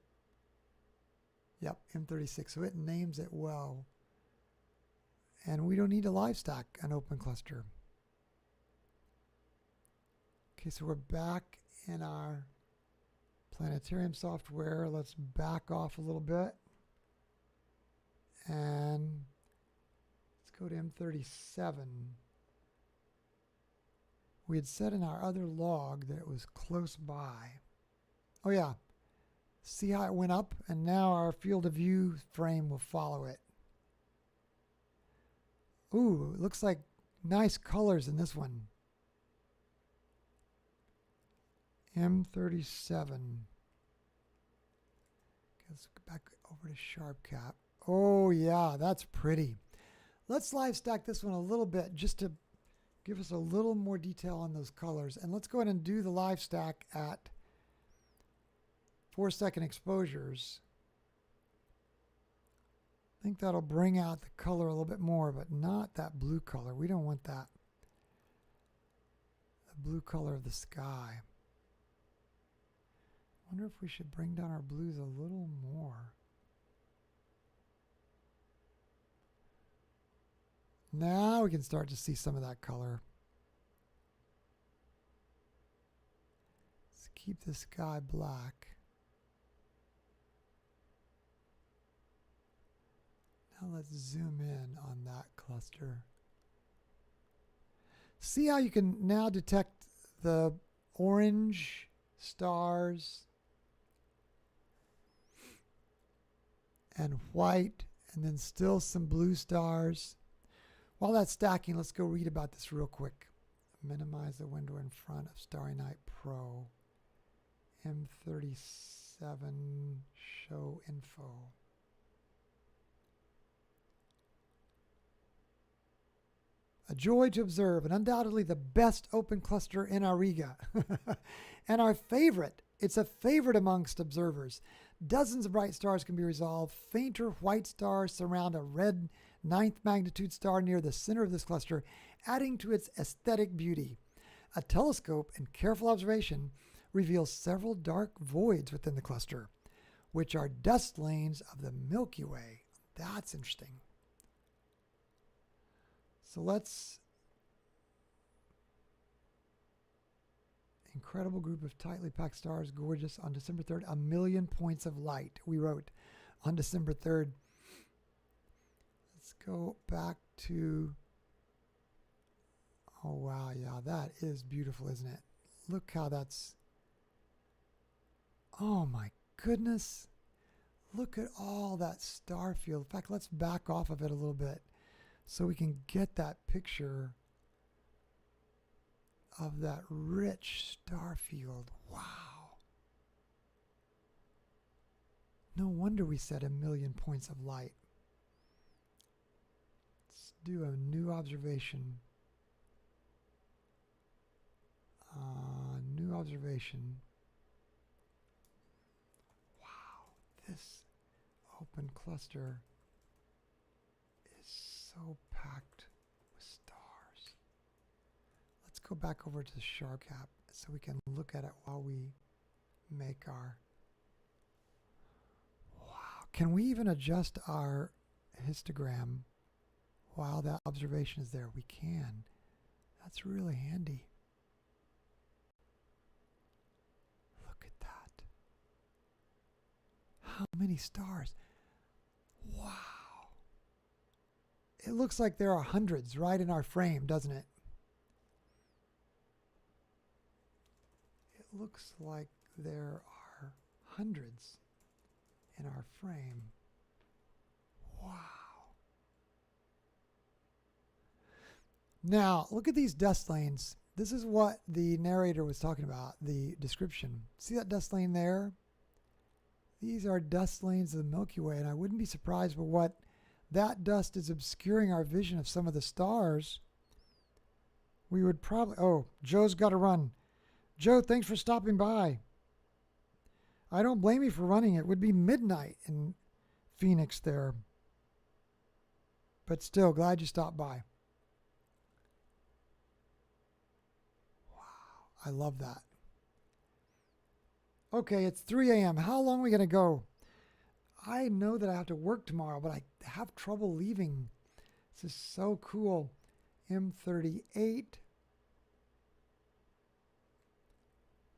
Yep, M36. So it names it well. And we don't need to live stack an open cluster. Okay, so we're back in our planetarium software. Let's back off a little bit. And let's go to M37. We had said in our other log that it was close by. Oh yeah, see how it went up? And now our field of view frame will follow it. Ooh, it looks like nice colors in this one. M37. Let's go back over to sharp cap. Oh yeah, that's pretty. Let's live stack this one a little bit just to give us a little more detail on those colors. And let's go ahead and do the live stack at 4-second exposures. I think that'll bring out the color a little bit more, but not that blue color. We don't want that. The blue color of the sky. I wonder if we should bring down our blues a little more. Now we can start to see some of that color. Let's keep the sky black. Now let's zoom in on that cluster. See how you can now detect the orange stars and white, and then still some blue stars. While that's stacking, let's go read about this real quick. Minimize the window in front of Starry Night Pro. M37 show info. A joy to observe, and undoubtedly the best open cluster in Auriga. And our favorite. It's a favorite amongst observers. Dozens of bright stars can be resolved. Fainter white stars surround a red 9th magnitude star near the center of this cluster, adding to its aesthetic beauty. A telescope and careful observation reveals several dark voids within the cluster, which are dust lanes of the Milky Way. That's interesting. So let's Incredible group of tightly packed stars, gorgeous on December 3rd. 1,000,000 points of light, we wrote on December 3rd. Let's go back to, oh wow, yeah, that is beautiful, isn't it? Look how that's, oh my goodness. Look at all that star field. In fact, let's back off of it a little bit so we can get that picture of that rich star field. Wow. No wonder we said 1,000,000 points of light. Let's do a new observation. New observation. Wow, this open cluster is so packed with stars. Let's go back over to the sharp cap so we can look at it while we make our, wow. Can we even adjust our histogram while that observation is there? We can. That's really handy. Look at that. How many stars? Wow. It looks like there are hundreds right in our frame, doesn't it? It looks like there are hundreds in our frame. Wow. Now, look at these dust lanes. This is what the narrator was talking about, the description. See that dust lane there? These are dust lanes of the Milky Way, and I wouldn't be surprised by what that dust is obscuring our vision of some of the stars. We would probably, oh, Joe's got to run. Joe, thanks for stopping by. I don't blame you for running. It would be midnight in Phoenix there. But still, glad you stopped by. Wow, I love that. Okay, it's 3 a.m. How long are we going to go? I know that I have to work tomorrow, but I have trouble leaving. This is so cool. M38.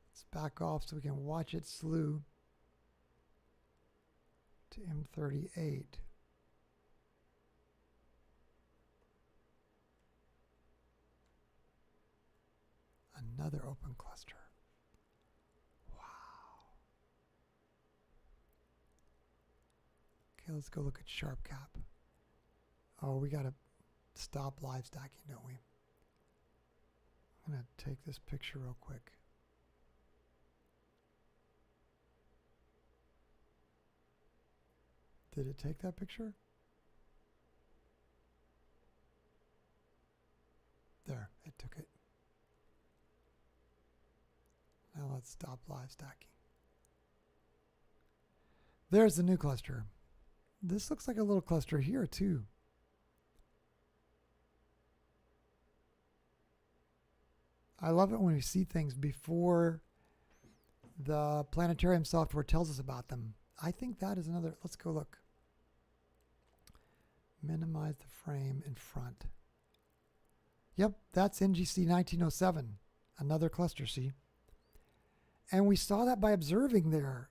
Let's back off so we can watch it slew to M38. Another open cluster. Okay, let's go look at sharp cap. Oh, we got to stop live stacking, don't we? I'm going to take this picture real quick. Did it take that picture? There, it took it. Now let's stop live stacking. There's the new cluster. This looks like a little cluster here too. I love it when we see things before the planetarium software tells us about them. I think that is another, let's go look. Minimize the frame in front. Yep, that's NGC 1907, another cluster, see? And we saw that by observing there.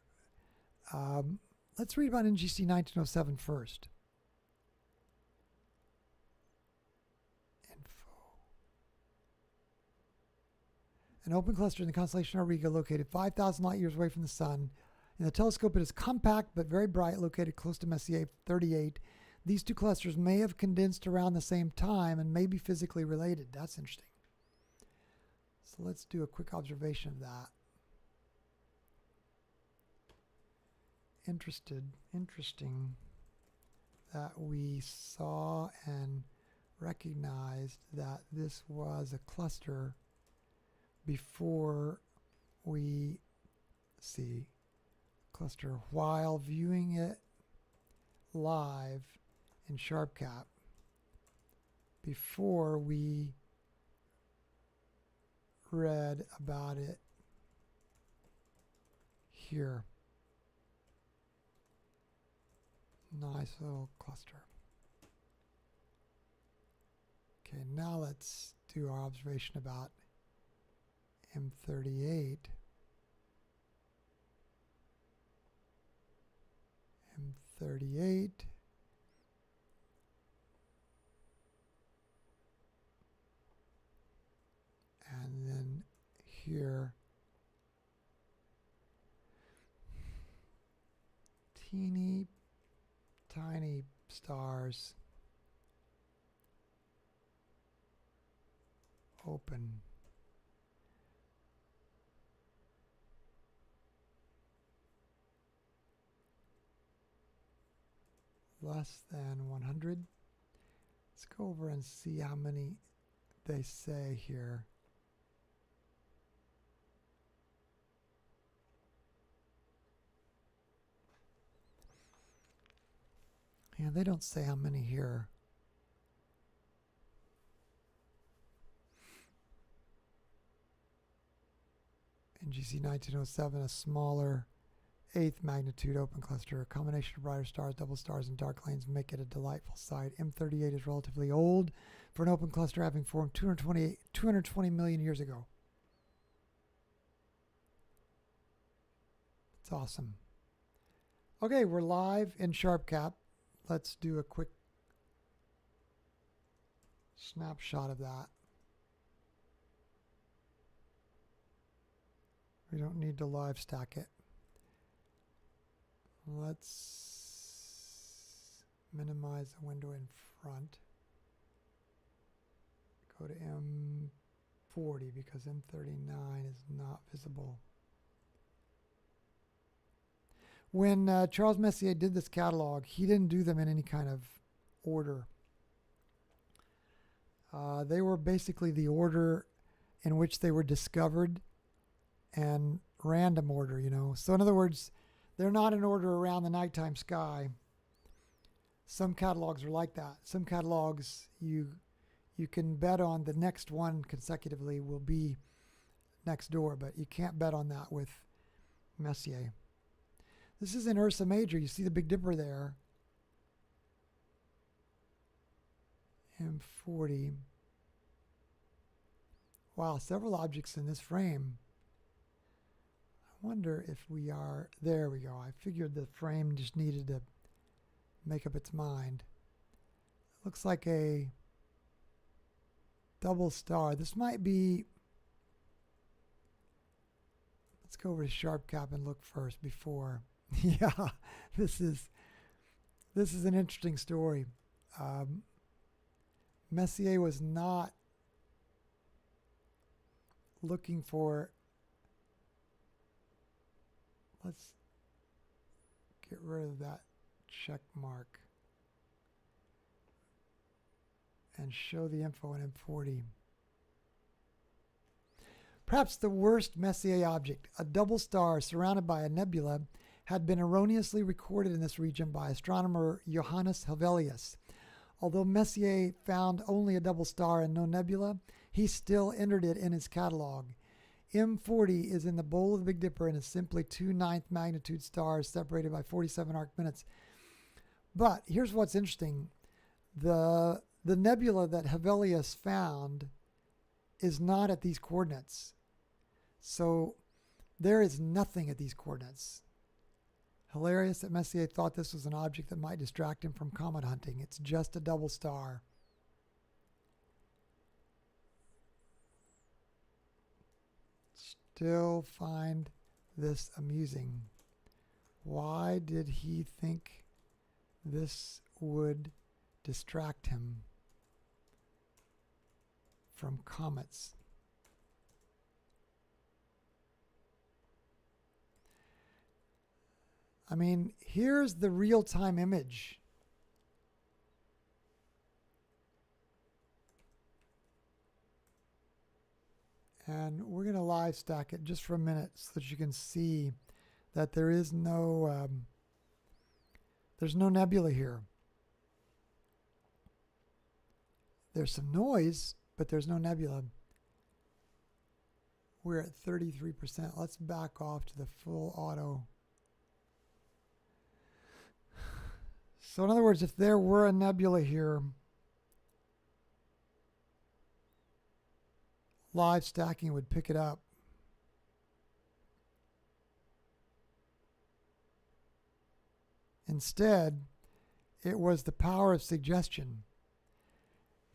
Let's read about NGC 1907 first. Info. An open cluster in the constellation Auriga located 5,000 light years away from the sun. In the telescope, it is compact but very bright, located close to Messier 38. These two clusters may have condensed around the same time and may be physically related. That's interesting. So let's do a quick observation of that. Interesting that we saw and recognized that this was a cluster before we see cluster while viewing it live in SharpCap, before we read about it here. Nice little cluster. Okay, now let's do our observation about M38, M38, and then here, teeny tiny stars open. Less than 100. Let's go over and see how many they say here. Yeah, they don't say how many here. NGC 1907, a smaller 8th magnitude open cluster, a combination of brighter stars, double stars, and dark lanes make it a delightful sight. M38 is relatively old for an open cluster, having formed 220 million years ago. It's awesome. Okay, we're live in SharpCap. Let's do a quick snapshot of that. We don't need to live stack it. Let's minimize the window in front. Go to M40 because M39 is not visible. When Charles Messier did this catalog, he didn't do them in any kind of order. They were basically the order in which they were discovered and random order, you know. So in other words, they're not in order around the nighttime sky. Some catalogs are like that. Some catalogs you can bet on the next one consecutively will be next door, but you can't bet on that with Messier. This is in Ursa Major. You see the Big Dipper there. M40. Wow, several objects in this frame. I wonder if we are, there we go. I figured the frame just needed to make up its mind. It looks like a double star. This might be, let's go over to SharpCap and look first before. Yeah, this is an interesting story. Messier was not looking for, let's get rid of that check mark and show the info in M40. Perhaps the worst Messier object, a double star surrounded by a nebula, had been erroneously recorded in this region by astronomer Johannes Hevelius. Although Messier found only a double star and no nebula, he still entered it in his catalog. M40 is in the bowl of the Big Dipper and is simply 2 9th magnitude stars separated by 47 arc minutes. But here's what's interesting. The nebula that Hevelius found is not at these coordinates. So there is nothing at these coordinates. Hilarious that Messier thought this was an object that might distract him from comet hunting. It's just a double star. Still find this amusing. Why did he think this would distract him from comets? I mean, here's the real-time image. And we're going to live stack it just for a minute so that you can see that there is no, there's no nebula here. There's some noise, but there's no nebula. We're at 33%. Let's back off to the full auto. So in other words, if there were a nebula here, live stacking would pick it up. Instead, it was the power of suggestion.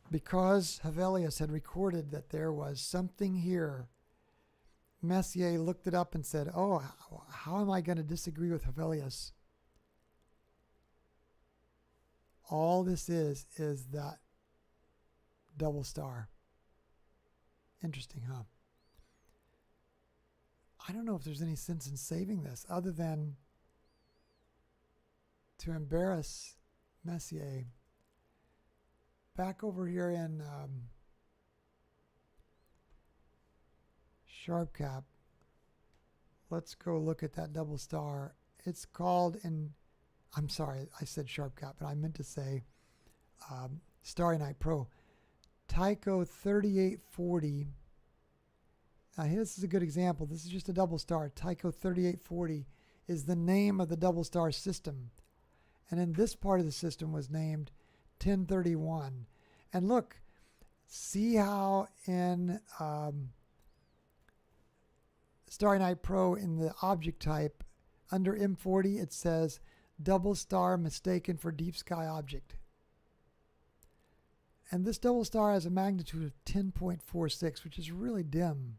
Because Hevelius had recorded that there was something here, Messier looked it up and said, oh, how am I going to disagree with Hevelius? All this is that double star. Interesting, huh? I don't know if there's any sense in saving this other than to embarrass Messier. Back over here in SharpCap, let's go look at that double star. It's called I'm sorry, I said SharpCap, but I meant to say Starry Night Pro. Tycho 3840. Now, this is a good example. This is just a double star. Tycho 3840 is the name of the double star system. And in this part of the system was named 1031. And look, see how in Starry Night Pro in the object type, under M40, it says double star mistaken for deep sky object. And this double star has a magnitude of 10.46, which is really dim.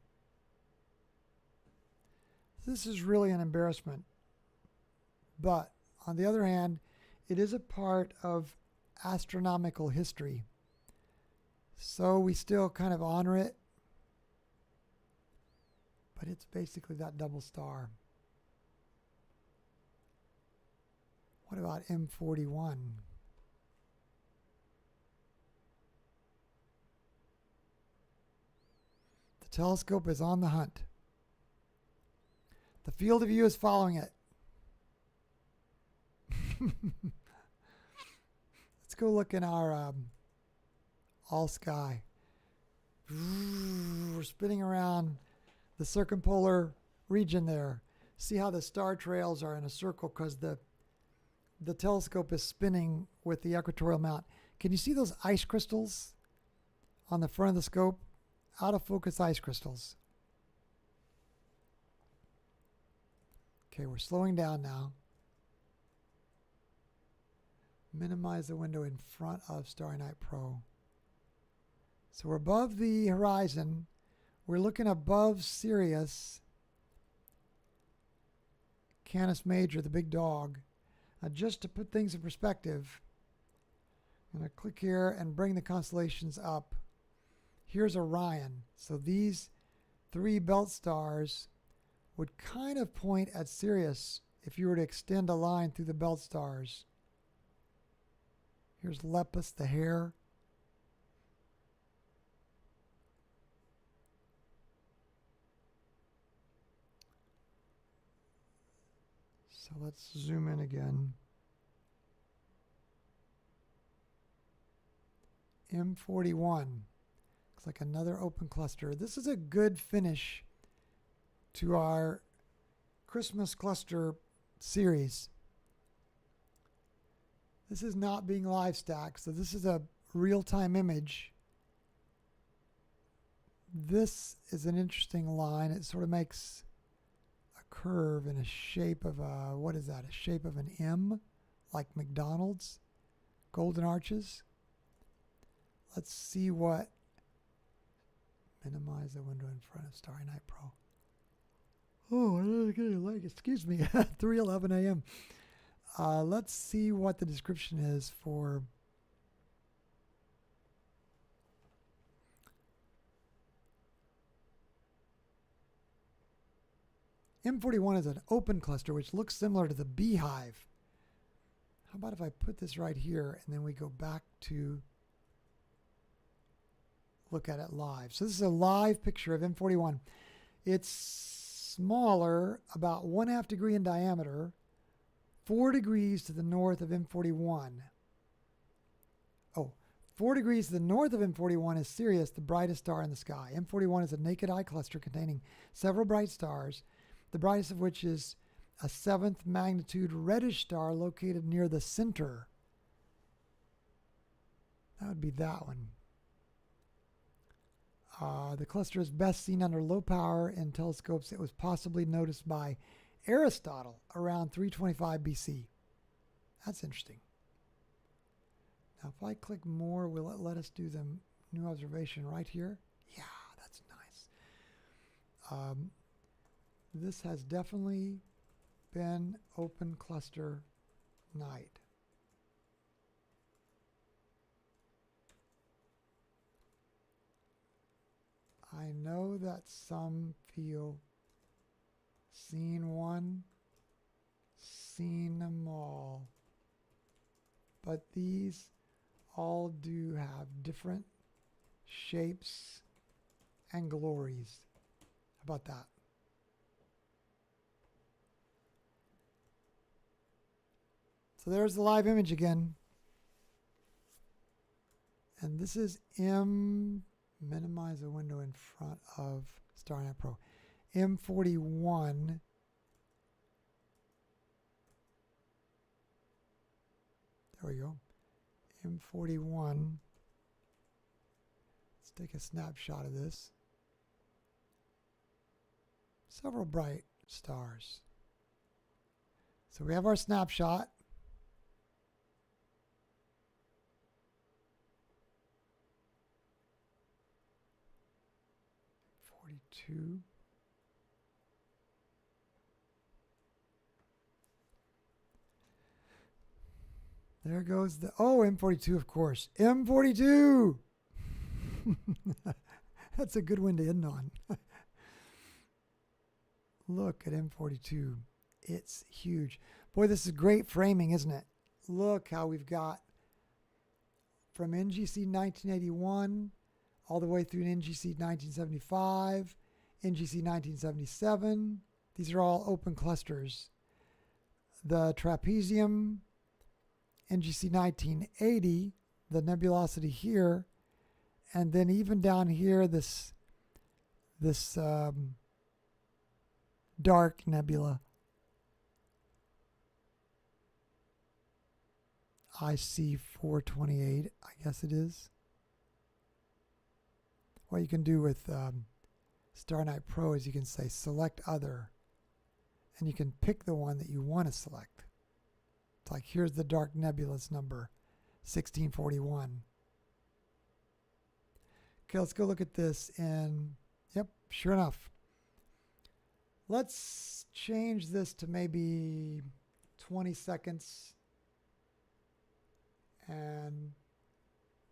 This is really an embarrassment. But on the other hand, it is a part of astronomical history. So we still kind of honor it. But it's basically that double star. What about M41? The telescope is on the hunt. The field of view is following it. Let's go look in our all sky. We're spinning around the circumpolar region there. See how the star trails are in a circle because the telescope is spinning with the equatorial mount. Can you see those ice crystals on the front of the scope? Out of focus ice crystals. Okay, we're slowing down now. Minimize the window in front of Starry Night Pro. So we're above the horizon. We're looking above Sirius, Canis Major, the big dog. Now just to put things in perspective, I'm going to click here and bring the constellations up. Here's Orion. So these three belt stars would kind of point at Sirius if you were to extend a line through the belt stars. Here's Lepus, the hare. So let's zoom in again. M41. Looks like another open cluster. This is a good finish to our Christmas cluster series. This is not being live stacked, so this is a real-time image. This is an interesting line. It sort of makes a curve in a shape of a, what is that? A shape of an M, like McDonald's, golden arches. Let's see what, minimize the window in front of Starry Night Pro. Oh, I didn't get a leg. Excuse me. 3:11 a.m. Let's see what the description is for M41 is an open cluster which looks similar to the beehive. How about if I put this right here and then we go back to look at it live. So this is a live picture of M41. It's smaller, about 1/2 degree in diameter, 4 degrees to the north of M41. Oh, 4 degrees to the north of M41 is Sirius, the brightest star in the sky. M41 is a naked eye cluster containing several bright stars, the brightest of which is a 7th magnitude reddish star located near the center. That would be that one. The cluster is best seen under low power in telescopes. It was possibly noticed by Aristotle around 325 BC. That's interesting. Now, if I click more, will it let us do the new observation right here? Yeah, that's nice. This has definitely been open cluster night. I know that some feel seen one, seen them all, but these all do have different shapes and glories. How about that? So there's the live image again. And this is minimize the window in front of StarNet Pro. M41. There we go. M41. Let's take a snapshot of this. Several bright stars. So we have our snapshot. M42. There goes the, oh, M42, of course. M42! That's a good one to end on. Look at M42. It's huge. Boy, this is great framing, isn't it? Look how we've got from NGC 1981 all the way through NGC 1975, NGC 1977. These are all open clusters. The trapezium, NGC 1980, the nebulosity here, and then even down here, this dark nebula, IC428, I guess it is. What you can do with StarNet Pro is you can say select other, and you can pick the one that you want to select. It's like, here's the dark nebula's number, 1641. Okay, let's go look at this, and yep, sure enough. Let's change this to maybe 20 seconds and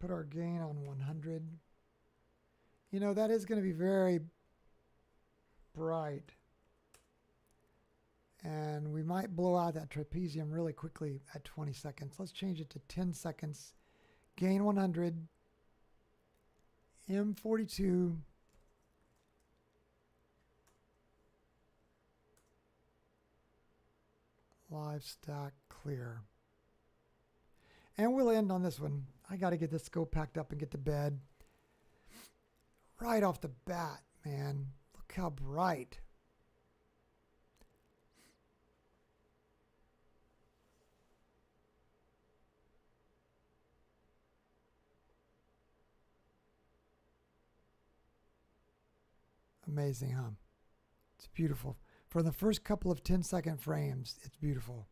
put our gain on 100. You know, that is going to be very bright. And we might blow out that trapezium really quickly at 20 seconds. Let's change it to 10 seconds. Gain 100. M42. Live stack clear. And we'll end on this one. I got to get this scope packed up and get to bed. Right off the bat, man. Look how bright. Amazing, huh? It's beautiful. For the first couple of 10-second frames, it's beautiful.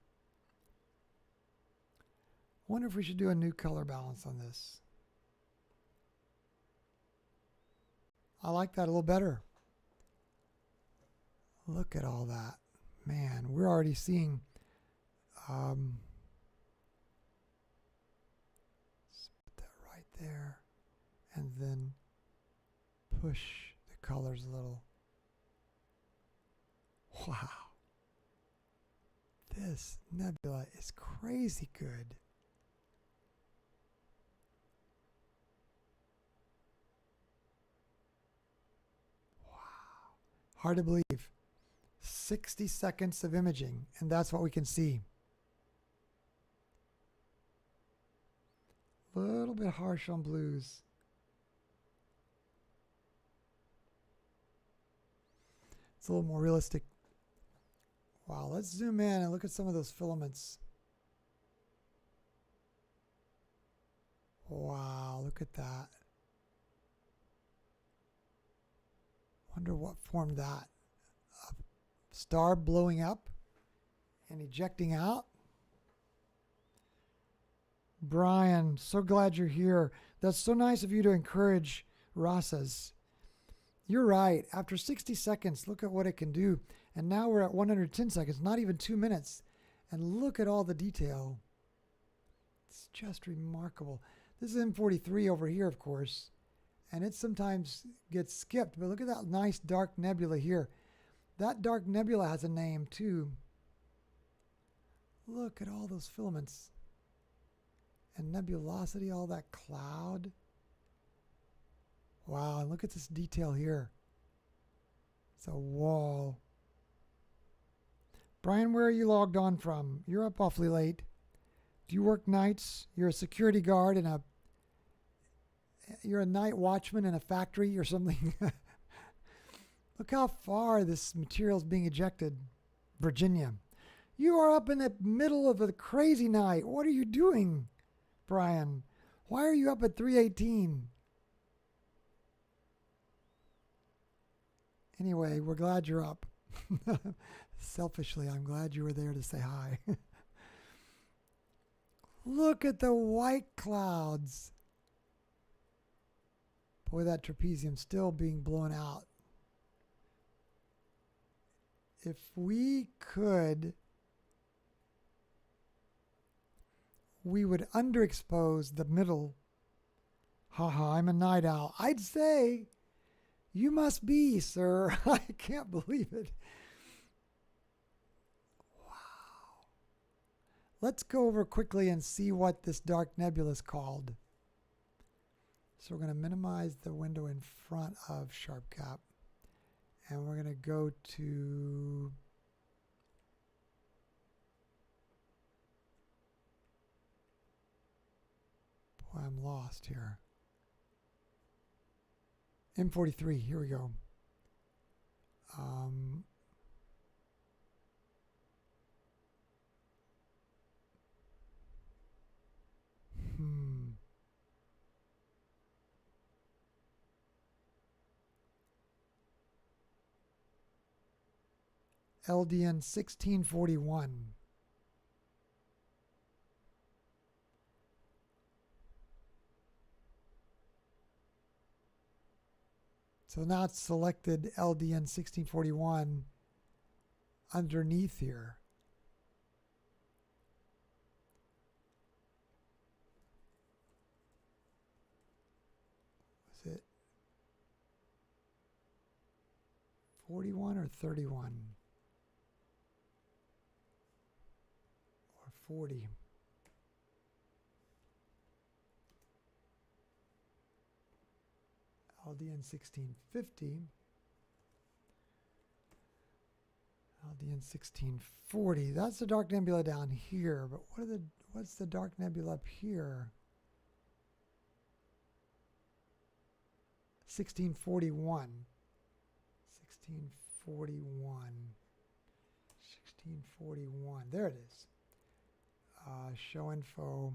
Wonder if we should do a new color balance on this. I like that a little better. Look at all that. Man, we're already seeing let's put that right there and then push the colors a little. Wow. This nebula is crazy good. Hard to believe. 60 seconds of imaging, and that's what we can see. A little bit harsh on blues. It's a little more realistic. Wow, let's zoom in and look at some of those filaments. Wow, look at that. Wonder what formed that. A star blowing up and ejecting out. Brian, so glad you're here. That's so nice of you to encourage RASAs. You're right. After 60 seconds, look at what it can do. And now we're at 110 seconds, not even 2 minutes. And look at all the detail. It's just remarkable. This is M43 over here, of course. And it sometimes gets skipped. But look at that nice dark nebula here. That dark nebula has a name, too. Look at all those filaments. And nebulosity, all that cloud. Wow, and look at this detail here. It's a wall. Brian, where are you logged on from? You're up awfully late. Do you work nights? You're a security guard in you're a night watchman in a factory or something. Look how far this material is being ejected. Virginia. You are up in the middle of a crazy night. What are you doing, Brian? Why are you up at 3:18? Anyway, we're glad you're up. Selfishly, I'm glad you were there to say hi. Look at the white clouds. Boy, that trapezium still being blown out. If we could, we would underexpose the middle. Haha, I'm a night owl. I'd say you must be, sir. I can't believe it. Wow. Let's go over quickly and see what this dark nebula is called. So we're going to minimize the window in front of SharpCap. And we're going to go to boy, I'm lost here. M43, here we go. LDN 1641. So now it's selected LDN 1641 underneath here. Was it 41 or 31? Or 40? LDN 1650, LDN 1640. That's the dark nebula down here, but what's the dark nebula up here? 1641. 1641. 1641. There it is. Show info.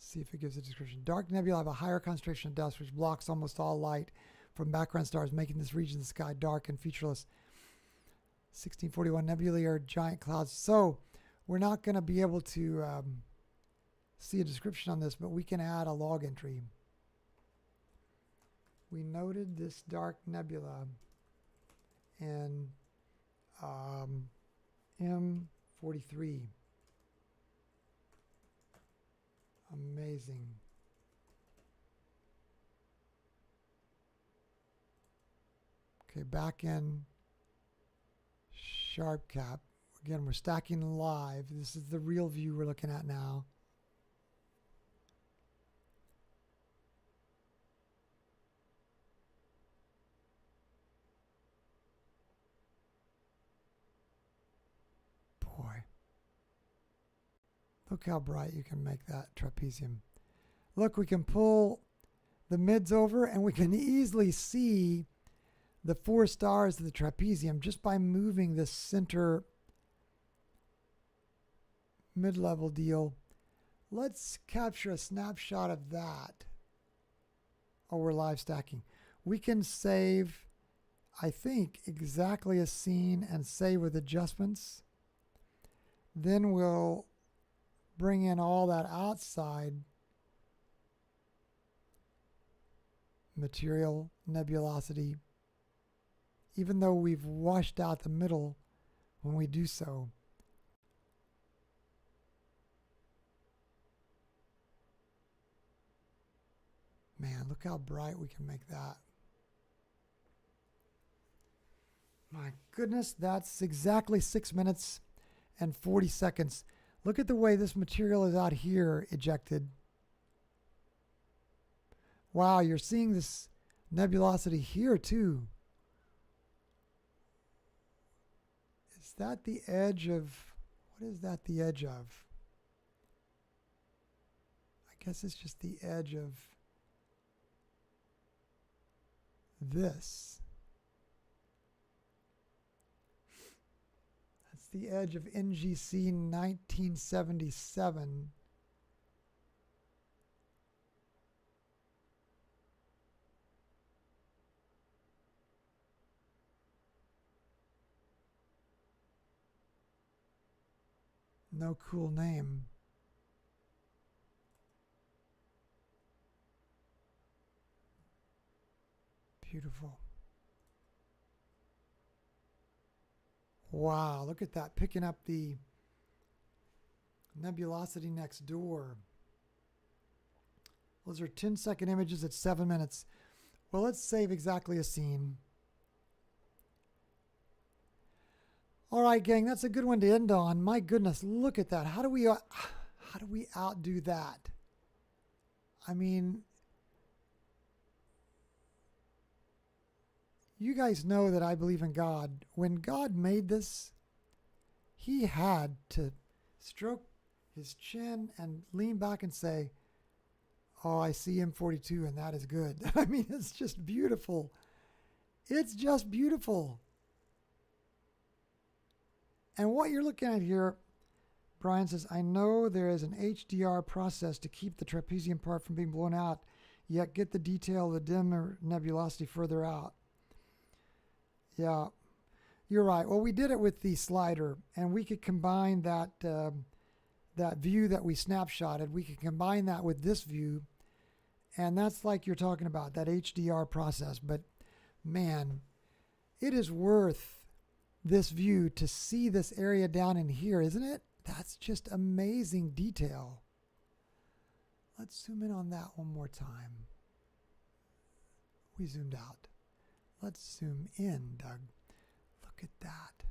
See if it gives a description. Dark nebula have a higher concentration of dust, which blocks almost all light from background stars, making this region of the sky dark and featureless. 1641 nebulae are giant clouds. So we're not going to be able to see a description on this, but we can add a log entry. We noted this dark nebula in M43. Amazing. Okay, back in SharpCap. Again, we're stacking live. This is the real view we're looking at now. Boy. Look how bright you can make that trapezium. Look, we can pull the mids over and we can easily see the 4 stars of the trapezium just by moving this center mid-level deal. Let's capture a snapshot of that. Oh, we're live stacking. We can save, I think, exactly a scene and save with adjustments. Then we'll bring in all that outside material, nebulosity, even though we've washed out the middle when we do so. Man, look how bright we can make that. My goodness, that's exactly 6 minutes and 40 seconds. Look at the way this material is out here ejected. Wow, you're seeing this nebulosity here too. Is that the edge of, what is that the edge of? I guess it's just the edge of this. That's the edge of NGC 1977. No cool name. Beautiful. Wow, look at that, picking up the nebulosity next door. Those are 10-second images at 7 minutes. Well, let's save exactly a scene. All right, gang, that's a good one to end on. My goodness, look at that. How do we outdo that? I mean, you guys know that I believe in God. When God made this, he had to stroke his chin and lean back and say, oh, I see M42 and that is good. I mean, it's just beautiful. It's just beautiful. And what you're looking at here, Brian says, I know there is an HDR process to keep the trapezium part from being blown out, yet get the detail of the dimmer nebulosity further out. Yeah, you're right. Well, we did it with the slider, and we could combine that that view that we snapshotted. We could combine that with this view, and that's like you're talking about, that HDR process. But man, it is worth this view to see this area down in here, isn't it? That's just amazing detail. Let's zoom in on that one more time. We zoomed out. Let's zoom in, Doug. Look at that.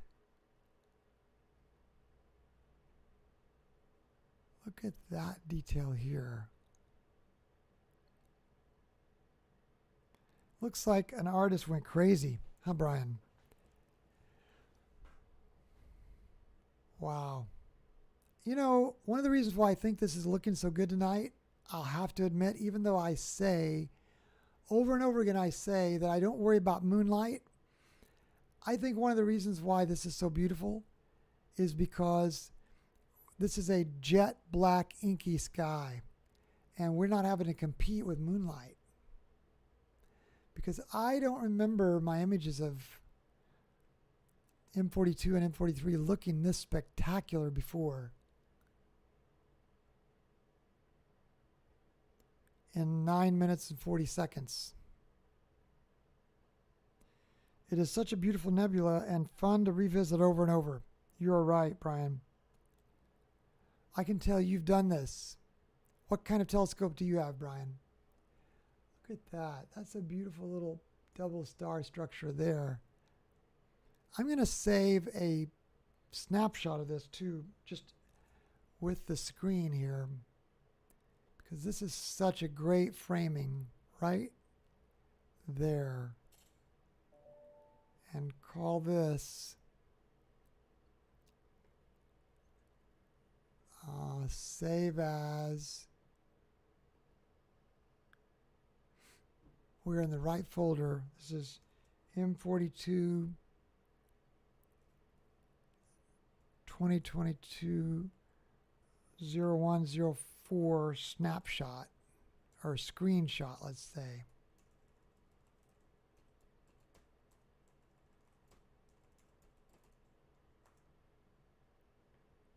Look at that detail here. Looks like an artist went crazy, huh, Brian? Wow. You know, one of the reasons why I think this is looking so good tonight, I'll have to admit, even though I say, over and over again, I say that I don't worry about moonlight, I think one of the reasons why this is so beautiful is because this is a jet black inky sky, and we're not having to compete with moonlight. Because I don't remember my images of M42 and M43 looking this spectacular before. In 9 minutes and 40 seconds. It is such a beautiful nebula and fun to revisit over and over. You're right, Brian. I can tell you've done this. What kind of telescope do you have, Brian? Look at that. That's a beautiful little double star structure there. I'm going to save a snapshot of this too, just with the screen here, because this is such a great framing right there. And call this save as. We're in the right folder. This is M42 2022 0104 snapshot or screenshot, let's say.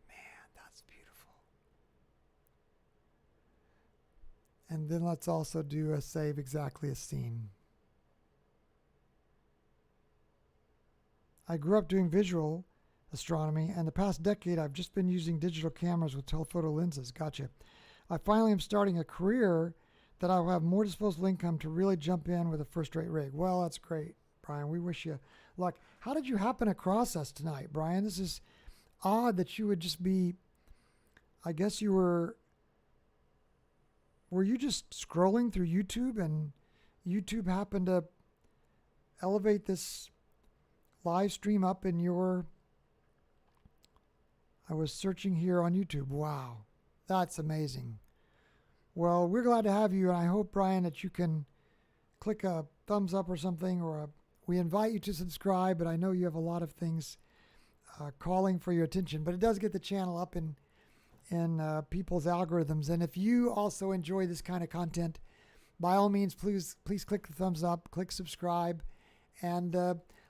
Man, that's beautiful. And then let's also do a save exactly as seen. I grew up doing visual astronomy, and the past decade I've just been using digital cameras with telephoto lenses. Gotcha. I finally am starting a career that I will have more disposable income to really jump in with a first-rate rig. Well, that's great, Brian. We wish you luck. How did you happen across us tonight, Brian? This is odd that you would just be, I guess you were you just scrolling through YouTube and YouTube happened to elevate this live stream up in your, I was searching here on YouTube. Wow, that's amazing. Well, we're glad to have you, and I hope, Brian, that you can click a thumbs up or something, or we invite you to subscribe, but I know you have a lot of things calling for your attention, but it does get the channel up in people's algorithms. And if you also enjoy this kind of content, by all means, please click the thumbs up, click subscribe, and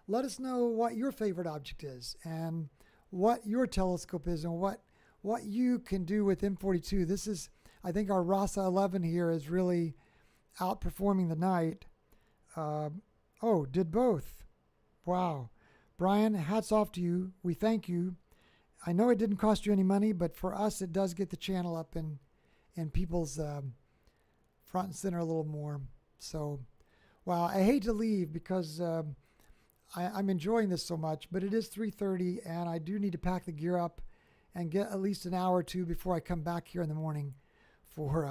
let us know what your favorite object is and what your telescope is and what you can do with M42. This is, I think our RASA 11 here is really outperforming the night. Oh, did both. Wow. Brian, hats off to you. We thank you. I know it didn't cost you any money, but for us, it does get the channel up in people's front and center a little more. So, wow, I hate to leave because I'm enjoying this so much, but it is 3:30 and I do need to pack the gear up and get at least an hour or two before I come back here in the morning for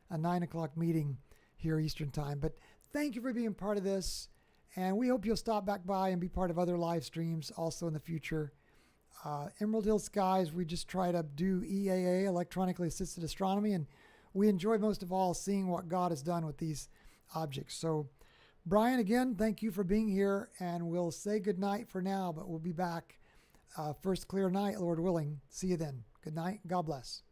a 9 o'clock meeting here Eastern time. But thank you for being part of this, and we hope you'll stop back by and be part of other live streams also in the future. Emerald Hill Skies, we just try to do EAA, Electronically-assisted Astronomy, and we enjoy most of all seeing what God has done with these objects. So, Brian, again, thank you for being here, and we'll say good night for now, but we'll be back first clear night, Lord willing. See you then. Good night. God bless.